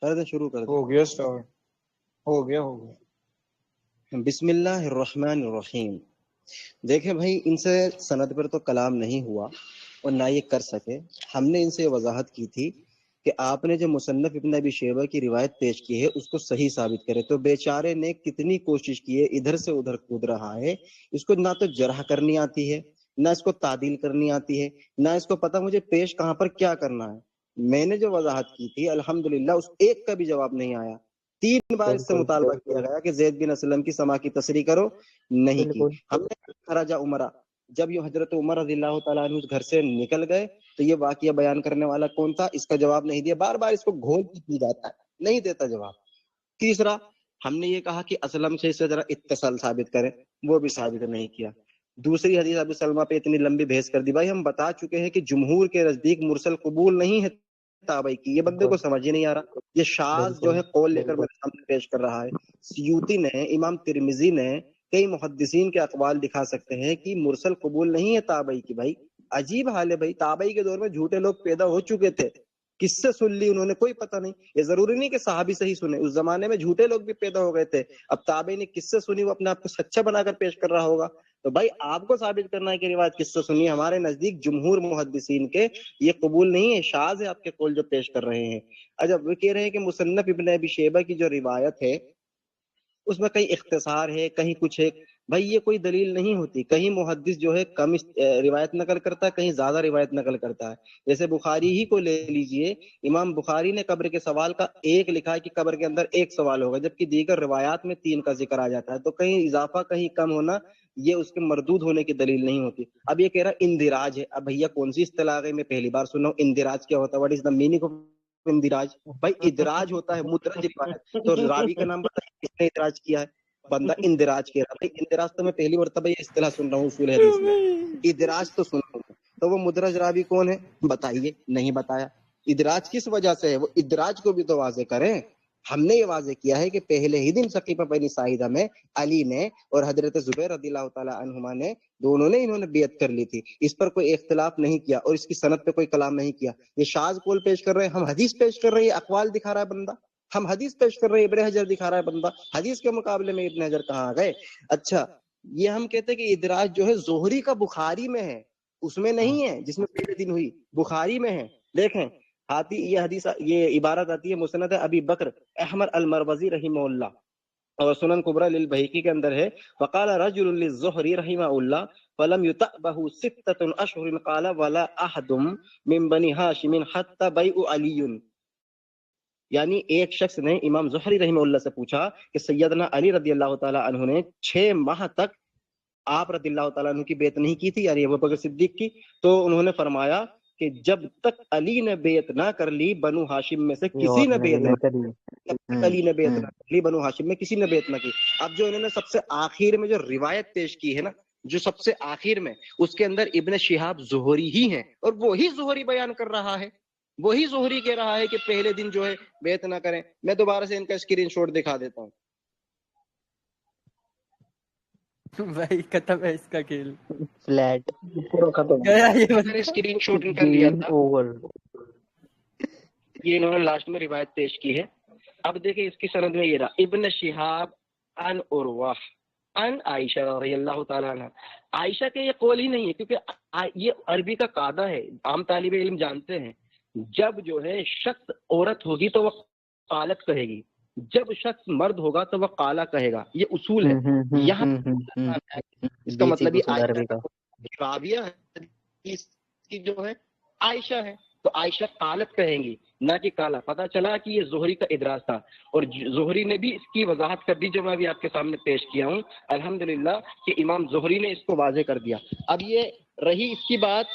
کر دیں، شروع کر دیں. ہو گیا سٹارٹ، ہو گیا. بسم اللہ الرحمن الرحیم. دیکھیں بھائی، ان سے سند پر تو کلام نہیں ہوا اور نہ یہ کر سکے. ہم نے ان سے وضاحت کی تھی کہ آپ نے جو مصنف ابن ابی شیبہ کی روایت پیش کی ہے اس کو صحیح ثابت کرے. تو بیچارے نے کتنی کوشش کی ہے، ادھر سے ادھر کود رہا ہے. اس کو نہ تو جرح کرنی آتی ہے، نہ اس کو تعدیل کرنی آتی ہے، نہ اس کو پتہ مجھے پیش کہاں پر کیا کرنا ہے. میں نے جو وضاحت کی تھی الحمدللہ اس ایک کا بھی جواب نہیں آیا. 3 بار اس سے مطالبہ کیا گیا کہ زید بن اسلم کی سما کی تصریح کرو، نہیں کی. ہم نے خرج عمرہ، جب یہ حضرت عمر رضی اللہ تعالیٰ عنہ گھر سے نکل گئے تو یہ واقعہ بیان کرنے والا کون تھا، اس کا جواب نہیں دیا. بار بار اس کو گھول دی جاتا ہے، نہیں دیتا جواب. تیسرا، ہم نے یہ کہا کہ اسلم سے اس سے ذرا اتصال ثابت کریں، وہ بھی ثابت نہیں کیا. دوسری حدیث ابو سلمہ پہ اتنی لمبی بحث کر دی. بھائی ہم بتا چکے ہیں کہ جمہور کے نزدیک مرسل قبول نہیں ہے تابعی کی. یہ بندے کو سمجھ ہی نہیں آ رہا. یہ شاذ جو ہے قول لے کر میرے سامنے پیش کر رہا ہے. سیوطی نے، امام ترمذی نے، کئی محدثین کے اقوال دکھا سکتے ہیں کہ مرسل قبول نہیں ہے تابعی کی. بھائی عجیب حال ہے بھائی. تابعی کے دور میں جھوٹے لوگ پیدا ہو چکے تھے، کس سے سن لی انہوں نے کوئی پتہ نہیں. یہ ضروری نہیں کہ صحابی سے ہی سنے، اس زمانے میں جھوٹے لوگ بھی پیدا ہو گئے تھے. اب تابعی نے کس سے سنی، وہ اپنے آپ کو سچا بنا کر پیش کر رہا ہوگا. تو بھائی آپ کو ثابت کرنا ہے کہ روایت کس سے سنی. ہمارے نزدیک جمہور محدثین کے یہ قبول نہیں ہے، شاذ ہے آپ کے قول جو پیش کر رہے ہیں. اچھا، وہ کہہ رہے ہیں کہ مصنف ابن ابی شیبہ کی جو روایت ہے اس میں کہیں اختصار ہے، کہیں کچھ ہے. بھائی یہ کوئی دلیل نہیں ہوتی. کہیں محدث جو ہے کم روایت نقل کرتا ہے، کہیں زیادہ روایت نقل کرتا ہے. جیسے بخاری ہی کو لے لیجئے، امام بخاری نے قبر کے سوال کا ایک لکھا ہے کہ قبر کے اندر ایک سوال ہوگا، جبکہ دیگر روایات میں 3 کا ذکر آ جاتا ہے. تو کہیں اضافہ کہیں کم ہونا یہ اس کے مردود ہونے کی دلیل نہیں ہوتی. اب یہ کہہ رہا اندراج ہے. اب بھیا کون سی اصطلاح ہے، میں پہلی بار سنا ہوں. اندراج کیا ہوتا ہے؟ What is the meaning of اندراج؟ بھائی ادراج ہوتا ہے مدرج روایت. تو راوی کا نام بتائیے کس نے ادراج کیا ہے. بندہ اندراج کہہ رہا. بھائی اندراج تو میں پہلی مرتبہ یہ اصطلاح سن رہا ہوں اصول حدیث میں. ادراج تو سن رہا ہوں. تو وہ مدرج راوی کون ہے بتائیے، نہیں بتایا. ادراج کس وجہ سے ہے، وہ ادراج کو بھی تو واضح کریں. ہم نے یہ واضح کیا ہے کہ پہلے ہی دن ثقیفہ بنی ساعدہ میں علی نے اور حضرت زبیر رضی اللہ تعالی عنہما نے، دونوں نے انہوں نے بیعت کر لی تھی. اس پر کوئی اختلاف نہیں کیا اور اس کی سند پہ کوئی کلام نہیں کیا. یہ شاذ قول پیش کر رہے ہیں، ہم حدیث پیش کر رہے ہیں، اقوال دکھا رہا ہے بندہ. ہم حدیث پیش کر رہے ہیں، ابن حجر دکھا رہا ہے بندہ. حدیث کے مقابلے میں ابن حجر کہاں آ گئے. اچھا، یہ ہم کہتے ہیں کہ ادراج جو ہے زہری کا بخاری میں ہے، اس میں نہیں ہے جس میں پہلے دن ہوئی، بخاری میں ہے. دیکھیں یہ حدیث، یہ عبارت آتی ہے مسند ابی بکر احمد المروزی رحمہ اللہ. اور سنن کبرا للبہیقی کے اندر ہے وقال رجل للزہری رحمہ اللہ فلم یتأبہ ستۃ اشہر قال ولا احد من بنی ہاشم حتی بیع علی، یعنی ایک شخص نے امام زہری رحمہ اللہ سے پوچھا کہ سیدنا علی رضی اللہ تعالی عنہ نے 6 ماہ تک آپ رضی اللہ تعالیٰ عنہ کی بیعت نہیں کی تھی، یعنی ابو بکر صدیق کی، تو انہوں نے فرمایا کہ جب تک علی نے بیعت نہ کر لی بنو ہاشم میں سے کسی نے بیعت نہ کی، جب تک علی نے بیعت نہ کر لی بنو ہاشم میں کسی نے بیعت نہ کی۔ اب جو انہوں نے سب سے آخر میں جو روایت پیش کی ہے نا، جو سب سے آخر میں، اس کے اندر ابن شہاب زہری ہی ہیں، اور وہی زہری بیان کر رہا ہے، وہی زہری کہہ رہا ہے کہ پہلے دن جو ہے بیعت نہ کریں۔ میں دوبارہ سے ان کا اسکرین شاٹ دکھا دیتا ہوں۔ بھائی ختم ہے اس کا کھیل، فلیٹ پورا ختم۔ گیا یہ میں نے اسکرین شاٹ ان کا لیا گیم تھا، اوور۔ یہ انہوں نے لاسٹ میں روایت پیش کی ہے۔ اب دیکھیں اس کی سند میں یہ رہا، ابن شہاب ان عروہ ان عائشہ رضی اللہ تعالیٰ عنہ۔ عائشہ کے یہ قول ہی نہیں ہے، کیونکہ یہ عربی کا قاعدہ ہے، عام طالب علم جانتے ہیں، جب جو ہے شخص عورت ہوگی تو وہ قالت کہے گی، جب شخص مرد ہوگا تو وہ قالا کہے گا، یہ اصول ہے۔ یہاں اس کا مطلب یہ عائشہ راویہ حدیث کی جو ہے عائشہ ہے، تو عائشہ قالت کہیں گی نہ کہ کالا۔ پتہ چلا کہ یہ زہری کا ادراج تھا، اور زہری نے بھی اس کی وضاحت کر دی جو میں بھی آپ کے سامنے پیش کیا ہوں الحمدللہ، کہ امام زہری نے اس کو واضح کر دیا۔ اب یہ رہی اس کی بات،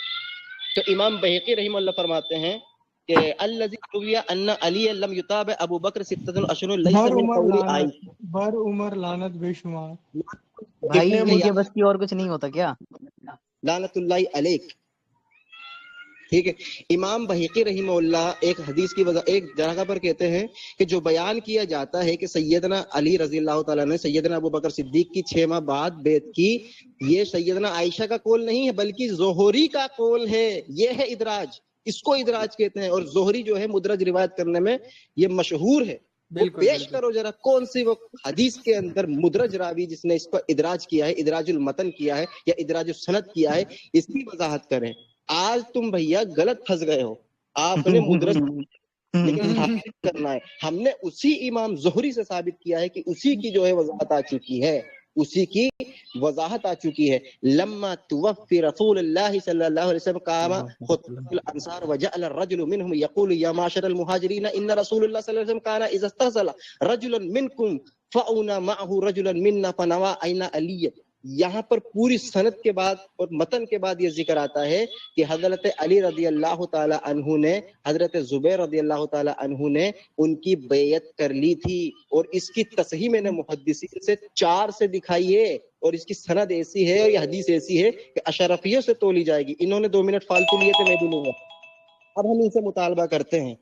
تو امام بہقی رحمہ اللہ فرماتے ہیں کہ الذی روی ان علی لم یتابع ابو بکر ستۃ اشہر لیس من قول عائشہ، بر عمر لعنت بے شمار۔ بھائی ان کے بس کی اور کچھ نہیں ہوتا کیا؟ لعنت اللہ علیک، ٹھیک ہے۔ امام بہقی رحمہ اللہ ایک حدیث کی وجہ ایک جگہ پر کہتے ہیں کہ جو بیان کیا جاتا ہے کہ سیدنا علی رضی اللہ تعالیٰ نے سیدنا ابو بکر صدیق کی 6 ماہ بعد بیعت کی، یہ سیدنا عائشہ کا قول نہیں ہے بلکہ زہری کا قول ہے، یہ ہے ادراج، اس کو ادراج کہتے ہیں۔ اور زہری جو ہے مدرج روایت کرنے میں یہ مشہور ہے۔ وہ پیش کرو ذرا کون سی وہ حدیث کے اندر مدرج راوی جس نے اس کو ادراج کیا ہے، ادراج المتن کیا ہے یا ادراج السند کیا ہے، اس کی وضاحت کریں۔ آج تم بھیا غلط پھنس گئے ہو، آپ نے مدرج لیکن ثابت کرنا ہے، ہم نے اسی امام زہری سے ثابت کیا ہے کہ اسی کی جو ہے وضاحت آ چکی ہے، اسی کی وضاحت آ چکی ہے۔ لما توفی رسول اللہ صلی اللہ علیہ وسلم قام خطبۃ الانصار وجعل الرجل منهم يقول يا معشر المهاجرين ان رسول الله صلی اللہ علیہ وسلم كان اذا استغسل رجلا منكم فاونا معه رجلا منا فنوى عين علی۔ یہاں پر پوری سند کے بعد اور متن کے بعد یہ ذکر آتا ہے کہ حضرت علی رضی اللہ تعالی عنہ نے حضرت زبیر رضی اللہ تعالی عنہ نے ان کی بیعت کر لی تھی، اور اس کی تصحیح میں نے محدثین سے 4 سے دکھائی ہے، اور اس کی سند ایسی ہے اور یہ حدیث ایسی ہے کہ اشرفیوں سے تولی جائے گی۔ انہوں نے 2 منٹ فالتو لیے تھے، میں بھی لوں گا۔ اب ہم ان سے مطالبہ کرتے ہیں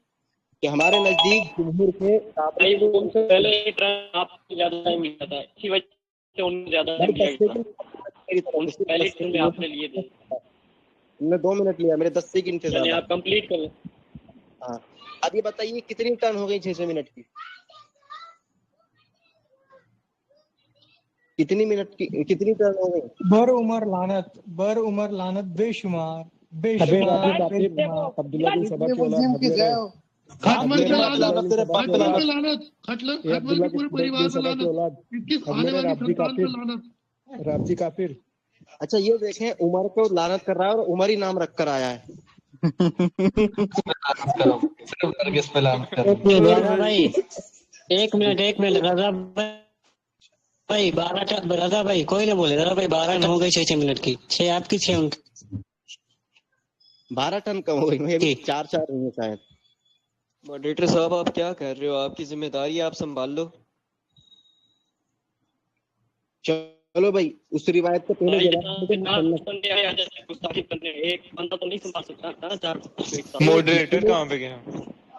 کہ ہمارے نزدیک جمہور کے پہلے آپ کو زیادہ ٹائم ملا تھا، اسی وجہ سے ان کو زیادہ ٹائم لیا تھا، ان سے پہلے ٹرم میں آپ نے لیے تھے۔ میں 2 منٹ لیا، میرے 10 سیکنڈ تھے چلیے زیادہ۔ آپ کمپلیٹ کر لیں۔ ہاں اب یہ بتائیے کتنی ٹرن ہو گئی 6 منٹ کی؟ کتنی منٹ کی کتنی ٹرن ہو گئی؟ بر عمر لعنت، بر عمر لعنت بے شمار، بے شمار، بے شمار۔ عبداللہ بن سبا کی اولاد حضرت خاتمہ کی لعنت، لعنت تیرے باپ پہ خاتمہ لعنت، کی لعنت، یہ خاتمہ عبداللہ کے پورے بن پریوار پہ سبا کی لعنت، اولاد ان کی آنے حضرت والی رابطی سنتان پہ کافر، لعنت۔ رابطی کافر۔ اچھا یہ دیکھیں، عمر کو لعنت کر رہا ہے اور عمر ہی نام رکھ کر آیا ہے۔ رضا بھائی ایک منٹ رضا بھائی 12 رضا بھائی کوئی نہ بولے، رضا بھائی 12 ہو گئی 6 منٹ کی، 6 آپ کی 6 ان کی۔ 12 ٹن کم ہو گئی، مجھے 4 ہوئی ہیں شاید۔ ماڈریٹر صاحب آپ کیا کر رہے ہو؟ آپ کی ذمہ داری آپ سنبھال لو۔ چلو بھائی اس روایت کو پہلے ایک بندہ تو نہیں سنبھال سکتا تھا 4 ماڈریٹر کہاں پہ گیا؟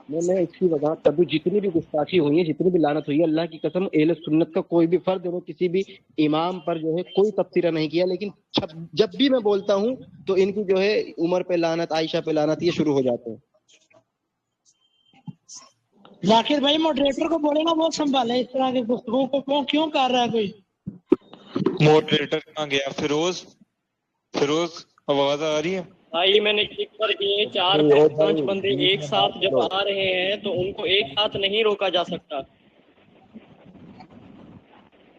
میں اس کی وضاحت کر دوں، جتنی بھی گستاخی ہوئی ہے، جتنی بھی لعنت ہوئی ہے، اللہ کی قسم اہل سنت کا کوئی بھی فرد نے کسی بھی امام پر جو ہے کوئی تبصرہ نہیں کیا، لیکن جب بھی میں بولتا ہوں تو ان کی جو ہے عمر پہ لعنت، عائشہ پہ لعنت، یہ شروع ہو جاتے ہیں۔ ذاکر بھائی ماڈریٹر کو بولے نا وہ سنبھالے اس طرح کی گفتگو کو، کیوں کر رہا ہے کوئی؟ ماڈریٹر کہاں گیا؟ فیروز آواز آ رہی ہے؟ بھائی میں نے کلک پر کیے 4-5 بندے ایک ساتھ جب آ رہے ہیں تو ان کو ایک ساتھ نہیں روکا جا سکتا۔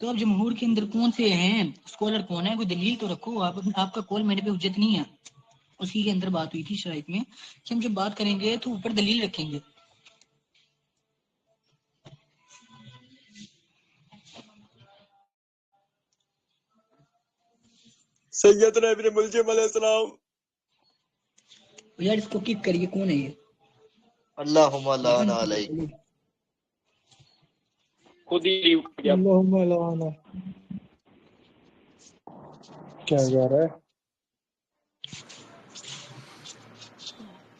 تو اب جمہور کے اندر کون سے ہیں اسکالر کون ہے, کوئی دلیل تو رکھو. آپ کا کال میرے پہ حجت نہیں ہے. اسی کے اندر بات ہوئی تھی شرائط میں کہ ہم جب بات کریں گے تو اوپر دلیل رکھیں گے. سیدنا ابن ملجم علیہ السلام. یار اس کو کک کریے, کون ہے یہ؟ اللہم لعن علیہ. خود ہی لیو کر گیا. اللہم لعنا. کیا جا رہا ہے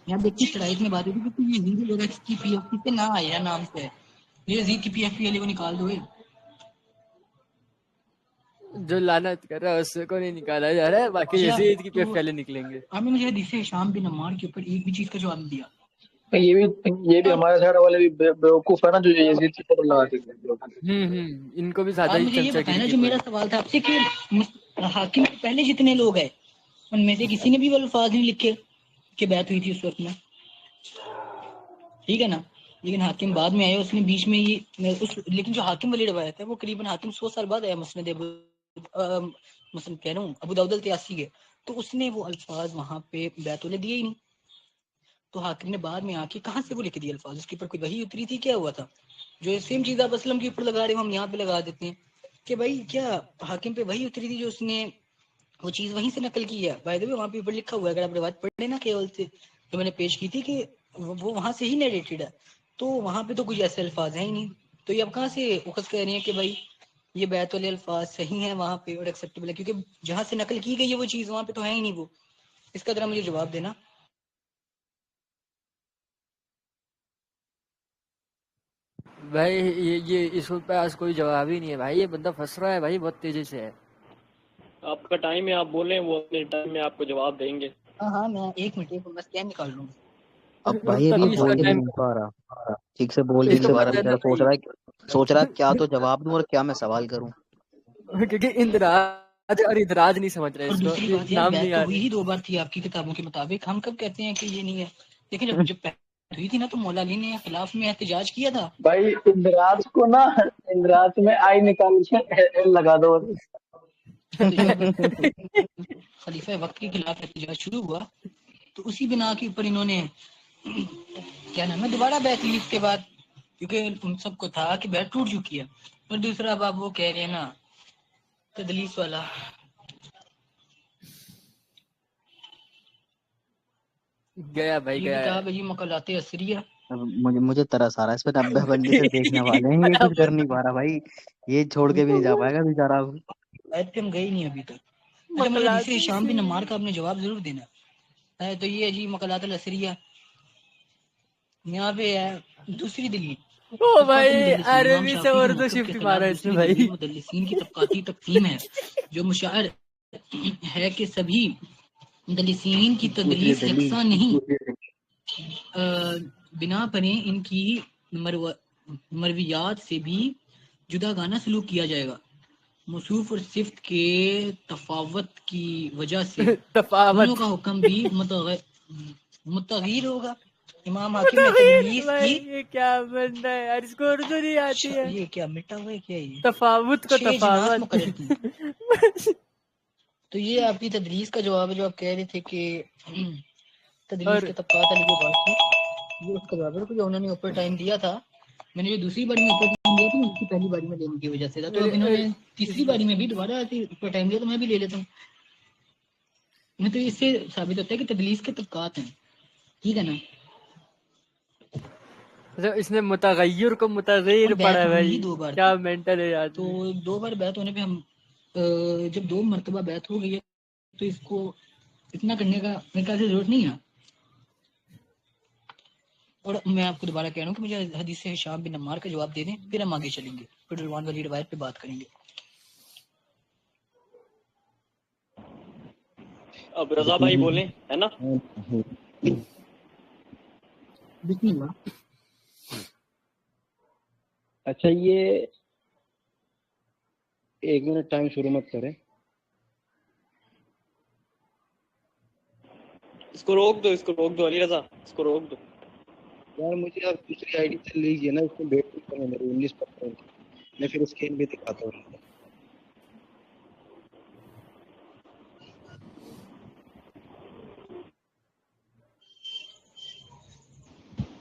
یار دیکھیے شرائط میں بات ہوئی تھی کہ یہ یزید وغیرہ کی پی ایف پی سے نہ آئے یا نام سے, یہ یزید کی پی ایف پی والے کو نکال دو. جو لعنت کر رہا ہے اس کو نہیں نکالا جا رہا ہے, باقی یزید کی پیف پہلے نکلیں گے. آپ نے مجھے حدیث ہشام بن عمار کے اوپر ایک بھی چیز کا جواب نہیں دیا. یہ بھی ہمارے سائڈ والے بھی بیوقوف ہے نا, جو یزید کی فوٹو لگاتے ہیں. ان کو بھی زیادہ آپ ہی مجھے یہ چمچہ بتائیں نا, گیری جو کی میرا سوال تھا آپ سے کہ حاکم پہلے جتنے لوگ ہیں ان میں سے کسی نے بھی وہ الفاظ نہیں لکھے کہ بیعت ہوئی تھی اس وقت میں, ٹھیک ہے نا. لیکن حاکم بعد میں آیا, اس نے بیچ میں یہ لیکن جو حاکم والی روایت ہے وہ قریباً حاکم 100 سال بعد آیا مسند کہہ رہا ہوں ابو داؤد الطیاسی کے, تو اس نے وہ الفاظ وہاں پہ بیعت والے دیے ہی نہیں. تو حاکم نے بعد میں آ کے کہاں سے وہ لکھ دیے الفاظ, اس کے اوپر کوئی وحی اتری تھی, کیا ہوا تھا؟ جو سیم چیز آپ اسلم کے اوپر لگا رہے ہو ہم یہاں پہ لگا دیتے ہیں کہ بھائی کیا حاکم پہ وہی اتری تھی جو اس نے وہ چیز وہیں سے نقل کی ہے. بائی دا وے وہاں پہ اوپر لکھا ہوا ہے, اگر آپ روایت پڑھ لیں نا کیول سے جو میں نے پیش کی تھی کہ وہ وہاں سے ہی نیریٹڈ ہے, تو وہاں پہ تو کچھ ایسے الفاظ ہیں ہی نہیں. تو یہ اب کہاں سے اخذ کہہ رہے ہیں کہ بھائی یہ بیعت والے الفاظ صحیح ہیں وہاں پہ اور ایکسیپٹیبل ہے, کیونکہ جہاں سے نقل کی گئی ہے وہ چیز وہاں پہ تو ہے ہی نہیں وہ. اس کا ذرا مجھے جواب دینا. بھائی یہ اس وقت پاس کوئی جواب ہی نہیں ہے بھائی, یہ بندہ پھنس رہا ہے بھائی بہت تیزی سے ہے. آپ کا ٹائم ہے, آپ بولیں, وہ اپنے ٹائم میں آپ کو جواب دیں گے. ہاں میں ایک منٹ میں اسکین نکال لوں. اب بھائی ابھی بول ہی نہیں پا رہا, ٹھیک سے بول ہی نہیں پا رہا بیچارہ, سوچ رہا ہے کیا تو جواب دوں اور کیا میں سوال کروں, کیونکہ اندراج اور ادراج نہیں سمجھ رہے اور اس کو, دوسری بات یار نام بیعت نہیں تو آ ہوئی رہے. ہی 2 بار تھی آپ کی کتابوں کے مطابق, ہم کب کہتے ہیں کہ یہ نہیں ہے. لیکن جب بیعت ہوئی تھی نا تو مولا علی نے خلاف میں احتجاج کیا تھا. بھائی اندراج کو نا, اندراج میں آئی نکال کے ایل لگا دو. خلیفہ وقت کے خلاف احتجاج شروع ہوا تو اسی بنا کے اوپر انہوں نے کیا نام ہے دوبارہ بیعت لی اس کے بعد, کیونکہ ان سب کو تھا کہ بیعت ٹوٹ چکی ہے. اور دوسرا اب آپ وہ کہہ رہے ہیں نا تدلیس والا, گیا بھائی یہ گیا کتاب ہے جی مقالات اثریہ. مجھے ترس آ رہا ہے, اس پہ 90 بندے سے دیکھنے والے ہیں, یہ کچھ کر نہیں پا رہا بھائی, یہ چھوڑ کے بھی نہیں جا پائے گا بیچارہ. بیعت پہ ہم گئے نہیں ابھی تک. اچھا مجھے حدیث ہشام بن عمار کا آپ نے جواب ضرور دینا ہے. تو یہ جی مقالات الاثریہ, یہاں پہ ہے دوسری دلیل او طبقاتی بھائی مدلسین. امام عربی سے شافعی کے اردو موقف کے شفٹ خلاف مارا اس نے دوسری بھائی. دلیل مدلسین کی طبقاتی تقسیم ہے, جو مشاعر ہے کہ سبھی مدلسین کی تدلیس یکساں نہیں, بنا پر ان کی مرویات سے بھی جدا گانا سلوک کیا جائے گا. موصوف اور صفت کے تفاوت کی وجہ سے دونوں کا حکم بھی متغیر ہوگا. امام حاکم نے تدلیس بھائی کی, یہ کیا بندہ ہے یار, اس کو اردو نہیں آتی ہے. یہ کیا مٹا ہوا ہے کیا, یہ تفاوت کو 6 اجناس تفاوت. مقرر کی. تو یہ آپ کی تدلیس کا جواب ہے جو آپ کہہ رہے تھے کہ تدلیس کے طبقات والی جو بات تھی, یہ اس کا جواب ہے. جو انہوں نے اوپر ٹائم دیا تھا, میں نے جو دوسری باری میں اوپر ٹائم دیا تھا اس کی پہلی باری میں لینے کی وجہ سے تھا, تو اب انہوں نے تیسری باری میں بھی دوبارہ اوپر ٹائم دیا تو میں بھی لے لیتا ہوں. میں تو اس سے ثابت ہوتا ہے کہ تدلیس کے طبقات ہیں, ٹھیک ہے نا. اس نے متغیر کو متغیر پڑھا ہے بھائی, 2 بار کیا مینٹل ہے آدمی. تو 2 بار بیعت ہونے پہ ہم جب 2 مرتبہ بیعت ہو گئی ہے تو اس کو اتنا کرنے کا میرے خیال سے ضرورت نہیں ہے. اور میں آپ کو دوبارہ کہہ رہا ہوں کہ مجھے حدیث ہشام بن عمار کا جواب دے دیں, پھر ہم آگے چلیں گے, پھر رضوان والی روایت پہ بات کریں گے. اب رضا بھائی بولیں, ہے نا. بسم اللہ. اچھا یہ 1 منٹ ٹائم شروع مت کریں, اس کو روک دو علی رضا, اس کو روک دو. یار مجھے آپ دوسری آئی ڈی سے لیجیے نا, اس میں بیٹری کم ہے میری 19%, میں پھر اسکرین بھی دکھاتا ہوں.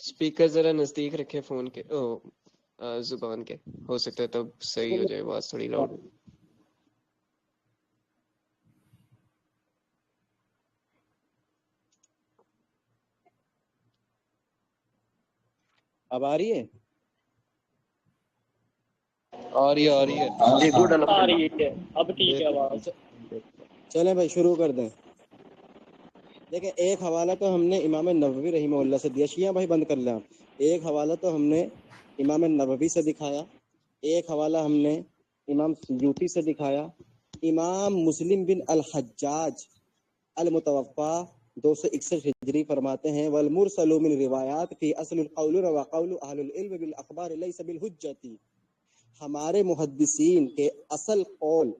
اسپیکر ذرا نزدیک رکھے فون کے زبان کے، ہو سکتا ہے تب صحیح ہو جائے آواز تھوڑی لاؤڈ۔ اب آ رہی ہے؟ آ رہی ہے جی گڈ آ رہی ہے اب ٹھیک ہے آواز۔ چلیں بھائی شروع کر دیں۔ دیکھیں ایک حوالہ تو ہم نے امام نووی رحمہ اللہ سے دیا، شیعہ بھائی بند کر لیں آپ۔ ایک حوالہ تو ہم نے امام نووی سے دکھایا، ایک حوالہ ہم نے امام سیوطی سے دکھایا۔ امام مسلم بن الحجاج المتوفا 261 ہجری فرماتے ہیں والمرسل من روایات فی اصل القول وقول اہل العلم بالاخبار لیس بالحجۃ، ہمارے محدثین کے اصل قول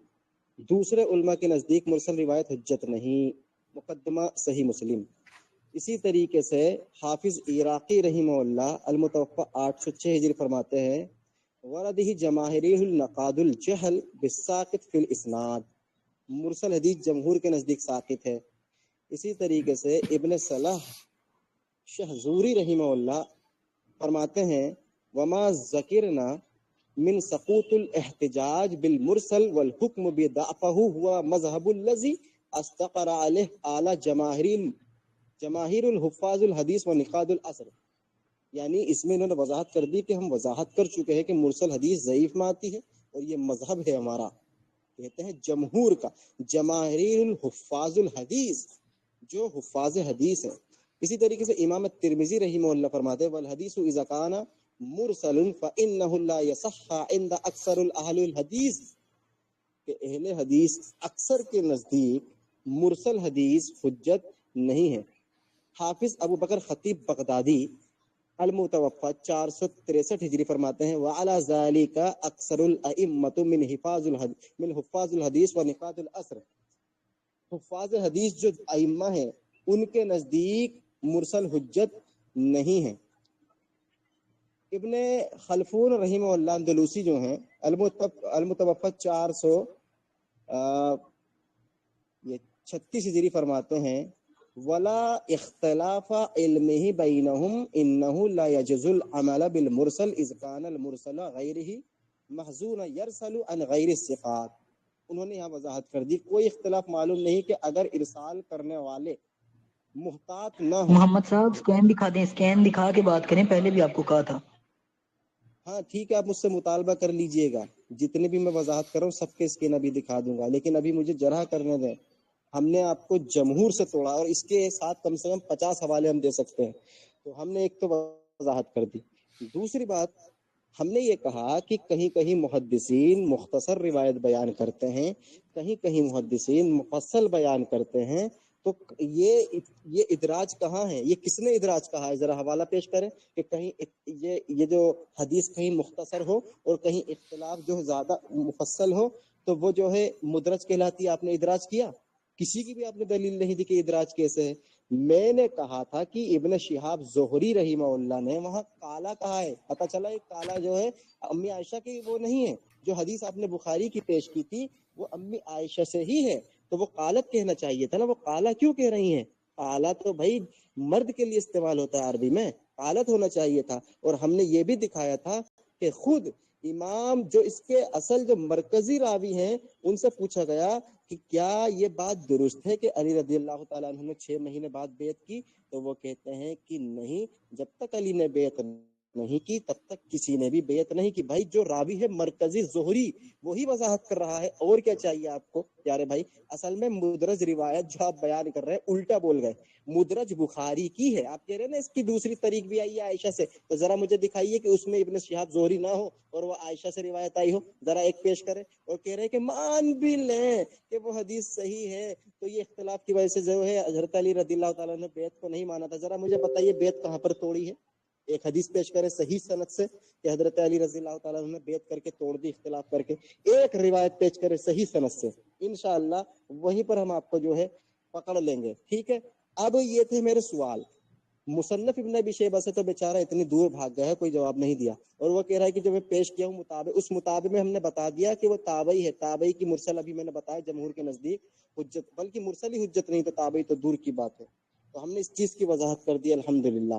دوسرے علماء کے نزدیک مرسل روایت حجت نہیں، مقدمہ صحیح مسلم۔ اسی طریقے سے حافظ عراقی رحمہ اللہ المتوفى 806 ہجری فرماتے ہیں وردہ جماہیریہ النقاد الجہل بالساقط فی الاسناد، مرسل حدیث جمہور کے نزدیک ساقط ہے۔ اسی طریقے سے ابن صلاح شہزوری رحمہ اللہ فرماتے ہیں وما ذکرنا من سقوط الاحتجاج بالمرسل والحکم بضعفہ ہوا مذہب الذی استقر علیہ اعلی جماہیر الحفاظ الحدیث و نقاد العصر، یعنی اس میں انہوں نے وضاحت کر دی کہ ہم وضاحت کر چکے ہیں کہ مرسل حدیث ضعیف میں آتی ہے اور یہ مذہب ہے ہمارا، کہتے ہیں جمہور کا، جماہیر الحفاظ الحدیث جو حفاظ حدیث ہیں۔ اسی طریقے سے امام ترمذی رحمہ اللہ فرماتے ہیں والحدیث اذا کان مرسل فانه لا يصح عند اکثر الاهل الحدیث، کہ اہل حدیث اکثر کے نزدیک مرسل حدیث حجت نہیں ہے۔ حافظ ابو بکر خطیب بغدادی المتوفى 463 ہجری فرماتے ہیں وعلى ذلك اکثر الائمة من حفاظ الحدیث و نقاد العصر، حفاظ حدیث جو ائمہ ہیں ان کے نزدیک مرسل حجت نہیں ہے۔ ابن خلفون رحمہ اللہ اندلوسی جو ہیں المتوفى 436 ہجری فرماتے ہیں ولا اختلاف علمه بینہم انه لا يجوز العمل بالمرسل اذ كان المرسل غیرہ محزون یرسل عن غیر الثقات، انہوں نے یہاں وضاحت کر دی کوئی اختلاف معلوم نہیں کہ اگر ارسال کرنے والے محتاط نہ ہوں۔ محمد صاحب سکین دکھا دیں، سکین دکھا کے بات کریں، پہلے بھی آپ کو کہا تھا۔ ہاں ٹھیک ہے، آپ مجھ سے مطالبہ کر لیجئے گا، جتنے بھی میں وضاحت کر رہا ہوں سب کے اسکین ابھی دکھا دوں گا، لیکن ابھی مجھے جرح کرنے دیں۔ ہم نے آپ کو جمہور سے توڑا اور اس کے ساتھ کم سے کم 50 حوالے ہم دے سکتے ہیں، تو ہم نے ایک تو وضاحت کر دی۔ دوسری بات ہم نے یہ کہا کہ کہیں کہیں محدثین مختصر روایت بیان کرتے ہیں، کہیں کہیں محدثین مفصل بیان کرتے ہیں، تو یہ ادراج کہاں ہے؟ یہ کس نے ادراج کہا ہے؟ ذرا حوالہ پیش کریں کہ کہیں یہ جو حدیث کہیں مختصر ہو اور کہیں اختلاف جو زیادہ مفصل ہو تو وہ جو ہے مدرج کہلاتی ہے۔ آپ نے ادراج کیا؟ کسی کی بھی آپ نے دلیل نہیں دی کہ ادراج کیسے ہے۔ میں نے کہا تھا کہ ابن شہاب زہری رحمہ اللہ نے وہاں کالا کہا ہے، پتہ چلا یہ کالا جو ہے امی عائشہ کی وہ نہیں ہے، جو حدیث آپ نے بخاری کی پیش کی تھی وہ امی عائشہ سے ہی ہے، تو وہ قالت کہنا چاہیے تھا نا، وہ کالا کیوں کہہ رہی ہیں؟ کالا تو بھائی مرد کے لیے استعمال ہوتا ہے عربی میں، قالت ہونا چاہیے تھا۔ اور ہم نے یہ بھی دکھایا تھا کہ خود امام جو اس کے اصل جو مرکزی راوی ہیں ان سے پوچھا گیا کہ کیا یہ بات درست ہے کہ علی رضی اللہ تعالیٰ عنہ نے 6 مہینے بعد بیعت کی؟ تو وہ کہتے ہیں کہ نہیں، جب تک علی نے بیعت نہیں کی تب تک کسی نے بھی بیعت نہیں کی۔ بھائی جو راوی ہے مرکزی زہری وہی وضاحت کر رہا ہے، اور کیا چاہیے آپ کو پیارے بھائی؟ اصل میں مدرج روایت جو آپ بیان کر رہے ہیں الٹا بول گئے، مدرج بخاری کی ہے، آپ کہہ رہے ہیں نا اس کی دوسری طریق بھی آئی ہے عائشہ سے، تو ذرا مجھے دکھائیے کہ اس میں ابن شہاب زہری نہ ہو اور وہ عائشہ سے روایت آئی ہو، ذرا ایک پیش کریں۔ اور کہہ رہے ہیں کہ مان بھی لیں کہ وہ حدیث صحیح ہے تو یہ اختلاف کی وجہ سے جو ہے حضرت علی رضی اللہ تعالیٰ نے بیعت کو نہیں مانا تھا، ذرا مجھے بتائیے بیعت کہاں پر توڑی ہے؟ ایک حدیث پیش کرے صحیح سند سے کہ حضرت علی رضی اللہ تعالیٰ عنہ نے بیعت کر کے توڑ دی اختلاف کر کے، ایک روایت پیش کرے صحیح سند سے، انشاءاللہ وہیں پر ہم آپ کو جو ہے پکڑ لیں گے، ٹھیک ہے؟ اب یہ تھے میرے سوال۔ مصنف ابن ابی شیبہ سے تو بیچارہ اتنی دور بھاگ گیا ہے، کوئی جواب نہیں دیا، اور وہ کہہ رہا ہے کہ جو میں پیش کیا ہوں اس مطابق میں ہم نے بتا دیا کہ وہ تابعی ہے، تابعی کی مرسل ابھی میں نے بتایا جمہور کے نزدیک حجت، بلکہ مرسل ہی حجت نہیں تو تابعی تو دور کی بات ہے، تو ہم نے اس چیز کی وضاحت کر دی الحمدللہ۔